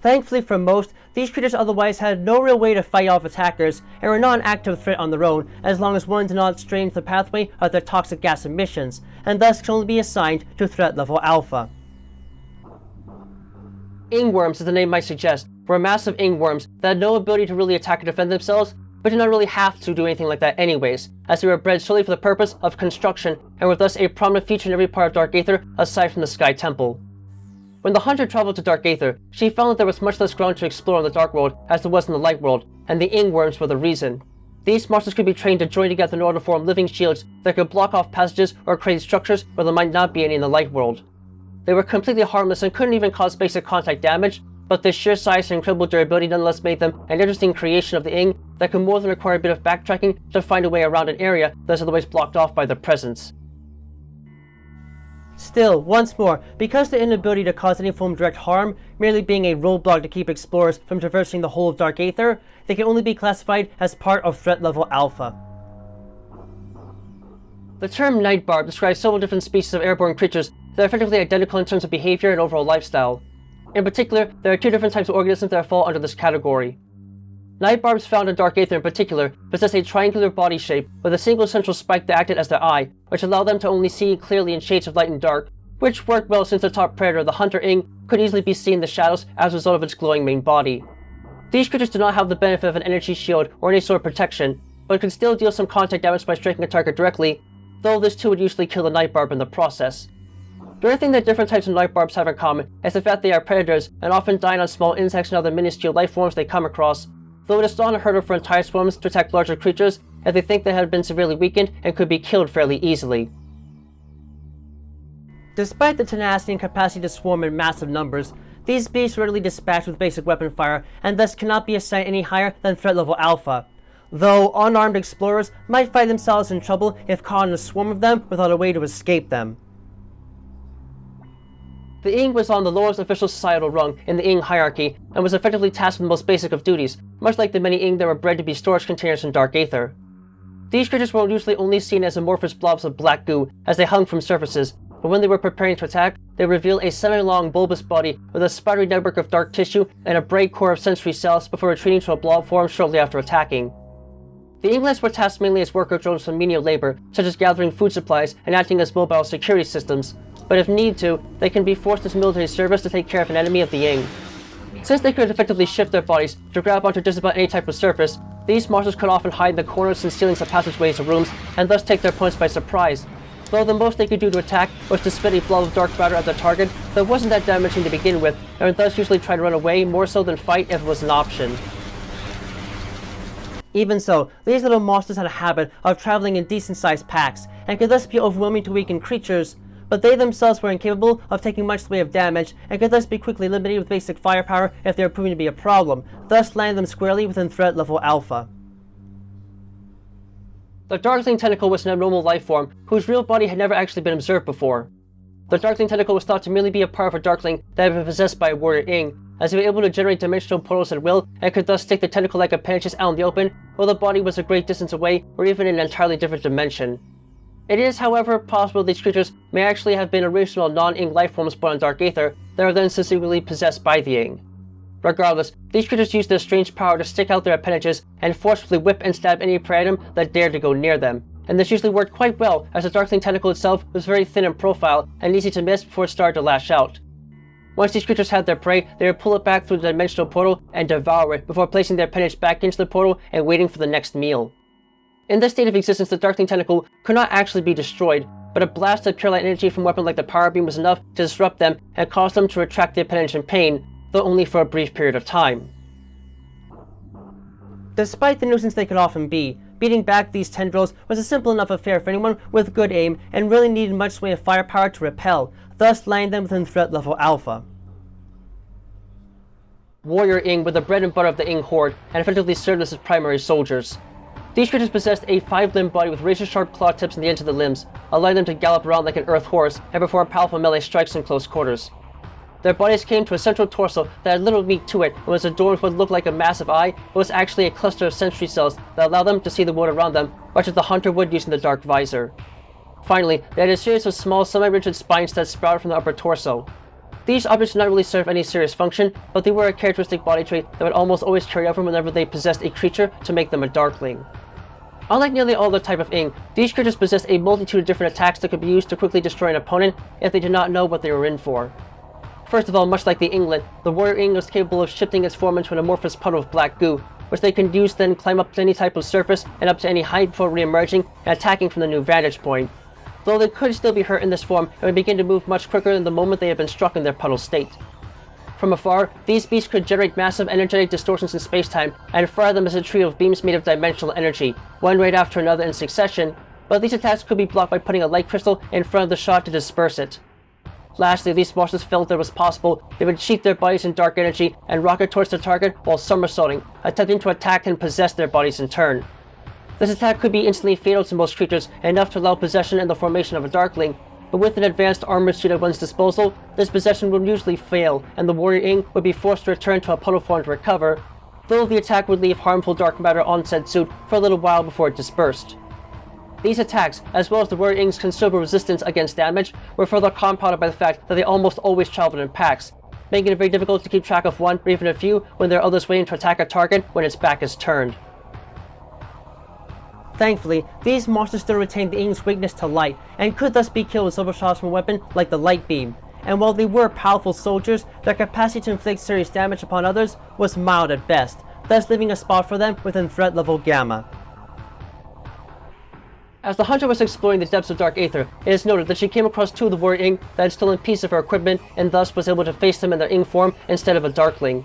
Thankfully for most, these creatures otherwise had no real way to fight off attackers and were not an active threat on their own as long as one did not stray into the pathway of their toxic gas emissions, and thus can only be assigned to threat level Alpha. Ingworms, as the name might suggest, were massive ingworms that had no ability to really attack or defend themselves, but did not really have to do anything like that anyways, as they were bred solely for the purpose of construction and were thus a prominent feature in every part of Dark Aether aside from the Sky Temple. When the hunter traveled to Dark Aether, she found that there was much less ground to explore in the Dark World as there was in the Light World, and the ingworms were the reason. These monsters could be trained to join together in order to form living shields that could block off passages or create structures where there might not be any in the Light World. They were completely harmless and couldn't even cause basic contact damage, but their sheer size and incredible durability nonetheless made them an interesting creation of the Ing that could more than require a bit of backtracking to find a way around an area that is otherwise blocked off by their presence. Still, once more, because their inability to cause any form of direct harm, merely being a roadblock to keep explorers from traversing the whole of Dark Aether, they can only be classified as part of threat level Alpha. The term Nightbarb describes several different species of airborne creatures that are effectively identical in terms of behavior and overall lifestyle. In particular, there are 2 different types of organisms that fall under this category. Nightbarbs found in Dark Aether in particular possess a triangular body shape with a single central spike that acted as their eye, which allowed them to only see clearly in shades of light and dark, which worked well since the top predator, the hunter Ing, could easily be seen in the shadows as a result of its glowing main body. These creatures do not have the benefit of an energy shield or any sort of protection, but could still deal some contact damage by striking a target directly, though this too would usually kill the Nightbarb in the process. The only thing that different types of Nightbarbs have in common is the fact they are predators and often dine on small insects and other minuscule life forms they come across, though it is not unheard of for entire swarms to attack larger creatures if they think they have been severely weakened and could be killed fairly easily. Despite the tenacity and capacity to swarm in massive numbers, these beasts are readily dispatched with basic weapon fire and thus cannot be assigned any higher than threat level Alpha, though unarmed explorers might find themselves in trouble if caught in a swarm of them without a way to escape them. The Ing was on the lowest official societal rung in the Ing hierarchy and was effectively tasked with the most basic of duties, much like the many Ing that were bred to be storage containers in Dark Aether. These creatures were usually only seen as amorphous blobs of black goo as they hung from surfaces, but when they were preparing to attack, they reveal a semi-long bulbous body with a spidery network of dark tissue and a bright core of sensory cells before retreating to a blob form shortly after attacking. The Inglets were tasked mainly as worker drones for menial labor, such as gathering food supplies and acting as mobile security systems, but if need to, they can be forced into military service to take care of an enemy of the Ing. Since they could effectively shift their bodies to grab onto just about any type of surface, these monsters could often hide in the corners and ceilings of passageways or rooms and thus take their opponents by surprise, though the most they could do to attack was to spit a blob of dark matter at their target that wasn't that damaging to begin with, and would thus usually try to run away more so than fight if it was an option. Even so, these little monsters had a habit of traveling in decent-sized packs, and could thus be overwhelming to weakened creatures, but they themselves were incapable of taking much in the way of damage, and could thus be quickly eliminated with basic firepower if they were proving to be a problem, thus landing them squarely within threat level Alpha. The Darkling Tentacle was an abnormal life form, whose real body had never actually been observed before. The Darkling Tentacle was thought to merely be a part of a Darkling that had been possessed by a warrior Ing, as they were able to generate dimensional portals at will and could thus stick the tentacle-like appendages out in the open, while the body was a great distance away or even in an entirely different dimension. It is, however, possible these creatures may actually have been original non-Ing life forms born in Dark Aether that are then subsequently possessed by the Ing. Regardless, these creatures used their strange power to stick out their appendages and forcefully whip and stab any prey item that dared to go near them, and this usually worked quite well as the Darkling tentacle itself was very thin in profile and easy to miss before it started to lash out. Once these creatures had their prey, they would pull it back through the dimensional portal and devour it before placing their appendage back into the portal and waiting for the next meal. In this state of existence, the Darkling tentacle could not actually be destroyed, but a blast of pure light energy from a weapon like the power beam was enough to disrupt them and cause them to retract the appendage in pain, though only for a brief period of time. Despite the nuisance they could often be, beating back these tendrils was a simple enough affair for anyone with good aim and really needed much sway of firepower to repel, thus landing them within threat level Alpha. Warrior Ing were the bread and butter of the Ing horde and effectively served as its primary soldiers. These creatures possessed a 5-limbed body with razor-sharp claw tips on the ends of the limbs, allowing them to gallop around like an earth horse and perform powerful melee strikes in close quarters. Their bodies came to a central torso that had little meat to it and was adorned with what looked like a massive eye, but was actually a cluster of sensory cells that allowed them to see the world around them, much as the hunter would using the dark visor. Finally, they had a series of small semi-rigid spines that sprouted from the upper torso. These objects did not really serve any serious function, but they were a characteristic body trait that would almost always carry over whenever they possessed a creature to make them a Darkling. Unlike nearly all other type of Ing, these creatures possessed a multitude of different attacks that could be used to quickly destroy an opponent if they did not know what they were in for. First of all, much like the Inglet, the Warrior Ing was capable of shifting its form into an amorphous puddle of black goo, which they can use then climb up to any type of surface and up to any height before re-emerging and attacking from the new vantage point. Though they could still be hurt in this form and would begin to move much quicker than the moment they had been struck in their puddle state. From afar, these beasts could generate massive energetic distortions in space-time and fire them as a trio of beams made of dimensional energy, one right after another in succession, but these attacks could be blocked by putting a light crystal in front of the shot to disperse it. Lastly, these monsters felt that it was possible, they would sheath their bodies in dark energy and rocket towards their target while somersaulting, attempting to attack and possess their bodies in turn. This attack could be instantly fatal to most creatures, enough to allow possession and the formation of a Darkling, but with an advanced armored suit at one's disposal, this possession would usually fail, and the Warrior Ing would be forced to return to a puddle form to recover, though the attack would leave harmful dark matter on said suit for a little while before it dispersed. These attacks, as well as the Warrior Ing's considerable resistance against damage, were further compounded by the fact that they almost always traveled in packs, making it very difficult to keep track of one or even a few when there are others waiting to attack a target when its back is turned. Thankfully, these monsters still retain the Ing's weakness to light, and could thus be killed with several shots from a weapon like the Light Beam, and while they were powerful soldiers, their capacity to inflict serious damage upon others was mild at best, thus leaving a spot for them within threat level Gamma. As the hunter was exploring the depths of Dark Aether, it is noted that she came across two of the Warrior Ing that had stolen pieces of her equipment and thus was able to face them in their Ing form instead of a Darkling.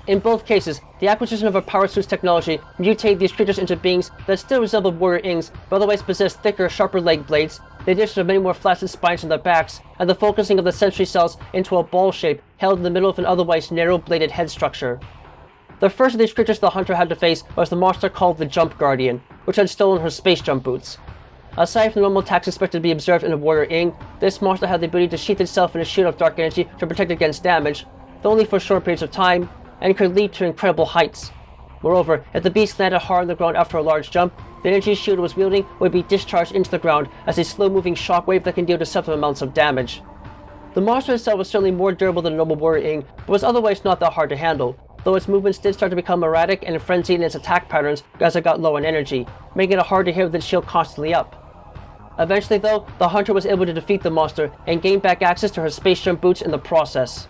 In both cases, the acquisition of a power suit's technology mutated these creatures into beings that still resembled Warrior Ings, but otherwise possessed thicker, sharper leg blades, the addition of many more flaccid spines on their backs, and the focusing of the sensory cells into a ball shape held in the middle of an otherwise narrow-bladed head structure. The first of these creatures the hunter had to face was the monster called the Jump Guardian, which had stolen her space jump boots. Aside from the normal attacks expected to be observed in a Warrior Ing, this monster had the ability to sheath itself in a shield of dark energy to protect against damage, though only for short periods of time, and could leap to incredible heights. Moreover, if the beast landed hard on the ground after a large jump, the energy shield it was wielding would be discharged into the ground as a slow-moving shockwave that can deal deceptive amounts of damage. The monster itself was certainly more durable than a normal Warrior Ing, but was otherwise not that hard to handle, though its movements did start to become erratic and frenzied in its attack patterns as it got low on energy, making it hard to hit with its shield constantly up. Eventually though, the hunter was able to defeat the monster and gain back access to her space jump boots in the process.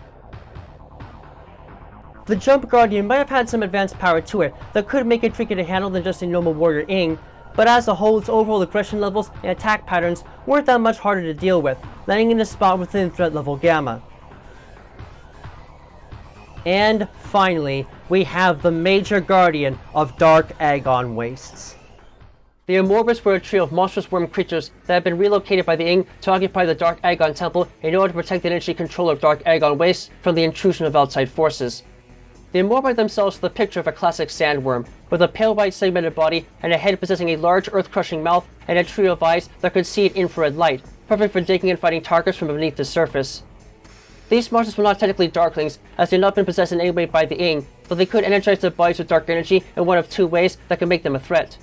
The Jump Guardian might have had some advanced power to it that could make it trickier to handle than just a normal Warrior Ing, but as a whole its overall aggression levels and attack patterns weren't that much harder to deal with, landing in a spot within threat level Gamma. And finally, we have the major guardian of Dark Agon Wastes. The Amorbus were a trio of monstrous worm creatures that had been relocated by the Ing to occupy the Dark Agon Temple in order to protect the energy control of Dark Agon Wastes from the intrusion of outside forces. The Amorbite themselves were the picture of a classic sandworm, with a pale white segmented body and a head possessing a large earth-crushing mouth and a trio of eyes that could see at infrared light, perfect for digging and fighting targets from beneath the surface. These monsters were not technically Darklings, as they had not been possessed in any way by the Ing, but they could energize their bodies with dark energy in one of two ways that could make them a threat.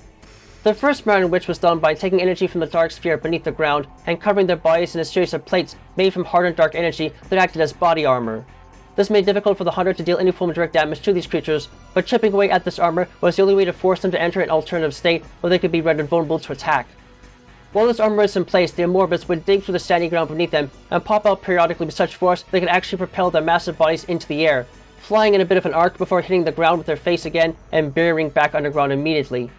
The first manner in which was done by taking energy from the dark sphere beneath the ground and covering their bodies in a series of plates made from hardened dark energy that acted as body armor. This made it difficult for the hunter to deal any form of direct damage to these creatures, but chipping away at this armor was the only way to force them to enter an alternative state where they could be rendered vulnerable to attack. While this armor was in place, the Amorbus would dig through the standing ground beneath them and pop out periodically with such force they could actually propel their massive bodies into the air, flying in a bit of an arc before hitting the ground with their face again and burying back underground immediately.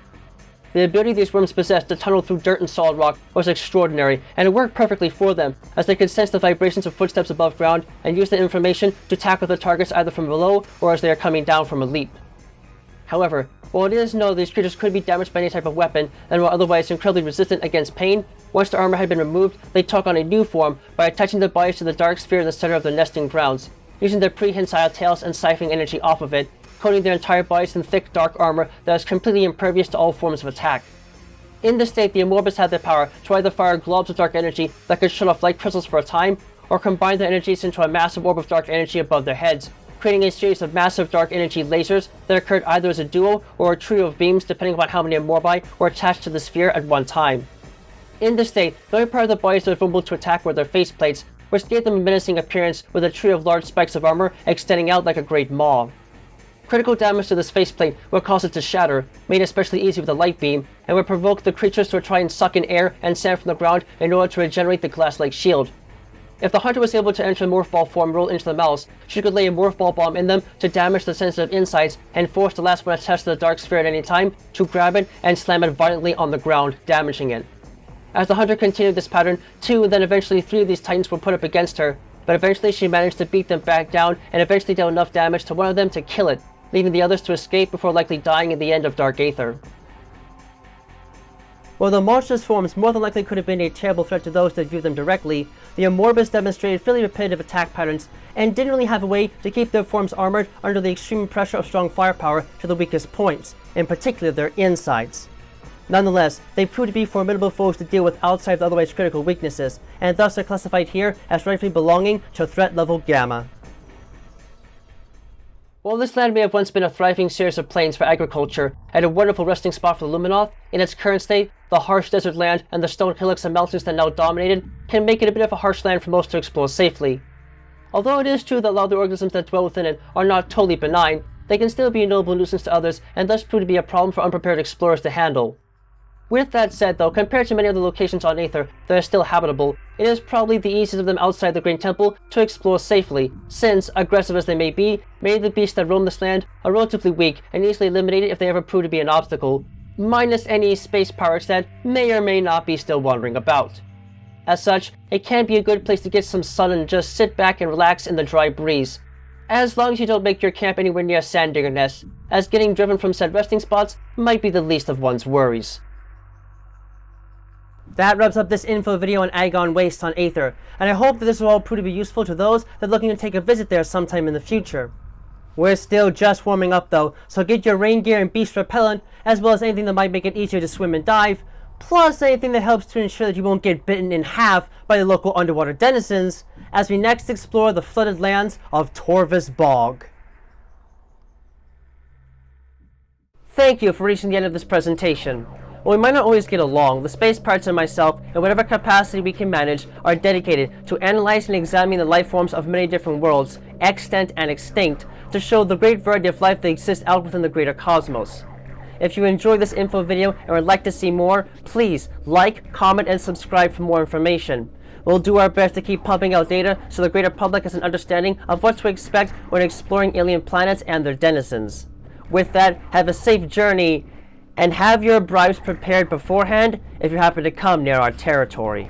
The ability these worms possessed to tunnel through dirt and solid rock was extraordinary, and it worked perfectly for them, as they could sense the vibrations of footsteps above ground and use the information to tackle their targets either from below or as they are coming down from a leap. However, while it is known these creatures could be damaged by any type of weapon and were otherwise incredibly resistant against pain, Once the armor had been removed, they took on a new form by attaching their bodies to the dark sphere in the center of their nesting grounds, using their prehensile tails and siphoning energy off of it, coating their entire bodies in thick dark armor that was completely impervious to all forms of attack. In this state, the Amorbus had the power to either fire globs of dark energy that could shut off light crystals for a time, or combine their energies into a massive orb of dark energy above their heads, creating a series of massive dark energy lasers that occurred either as a duo or a trio of beams depending upon how many Amorbi were attached to the sphere at one time. In this state, the only part of the bodies that were vulnerable to attack were their faceplates, which gave them a menacing appearance with a trio of large spikes of armor extending out like a great maw. Critical damage to this faceplate would cause it to shatter, made especially easy with a light beam, and would provoke the creatures to try and suck in air and sand from the ground in order to regenerate the glass-like shield. If the hunter was able to enter the morph ball form roll into the mouths, she could lay a morph ball bomb in them to damage the sensitive insides and force the last one attached to the dark sphere at any time to grab it and slam it violently on the ground, damaging it. As the hunter continued this pattern, 2 and then eventually 3 of these titans were put up against her, but eventually she managed to beat them back down and eventually dealt enough damage to one of them to kill it, leaving the others to escape before likely dying at the end of Dark Aether. While the monstrous forms more than likely could have been a terrible threat to those that viewed them directly, the Amorbus demonstrated fairly repetitive attack patterns and didn't really have a way to keep their forms armored under the extreme pressure of strong firepower to the weakest points, in particular their insides. Nonetheless, they proved to be formidable foes to deal with outside of the otherwise critical weaknesses, and thus are classified here as rightfully belonging to threat level Gamma. While this land may have once been a thriving series of plains for agriculture and a wonderful resting spot for the Luminoth, in its current state, the harsh desert land and the stone hillocks and mountains that now dominate it can make it a bit of a harsh land for most to explore safely. Although it is true that a lot of the organisms that dwell within it are not totally benign, they can still be a notable nuisance to others and thus prove to be a problem for unprepared explorers to handle. With that said though, compared to many other locations on Aether that are still habitable, it is probably the easiest of them outside the Great Temple to explore safely, since, aggressive as they may be, many of the beasts that roam this land are relatively weak and easily eliminated if they ever prove to be an obstacle, minus any space pirates that may or may not be still wandering about. As such, it can be a good place to get some sun and just sit back and relax in the dry breeze, as long as you don't make your camp anywhere near a sand digger nest, as getting driven from said resting spots might be the least of one's worries. That wraps up this info video on Agon Wastes on Aether, and I hope that this will all prove to be useful to those that are looking to take a visit there sometime in the future. We're still just warming up though, so get your rain gear and beast repellent, as well as anything that might make it easier to swim and dive, plus anything that helps to ensure that you won't get bitten in half by the local underwater denizens, as we next explore the flooded lands of Torvus Bog. Thank you for reaching the end of this presentation. While we might not always get along, the space pirates and myself, in whatever capacity we can manage, are dedicated to analyzing and examining the life forms of many different worlds, extant and extinct, to show the great variety of life that exists out within the greater cosmos. If you enjoyed this info video and would like to see more, please like, comment, and subscribe for more information. We'll do our best to keep pumping out data so the greater public has an understanding of what to expect when exploring alien planets and their denizens. With that, have a safe journey, and have your bribes prepared beforehand if you happen to come near our territory.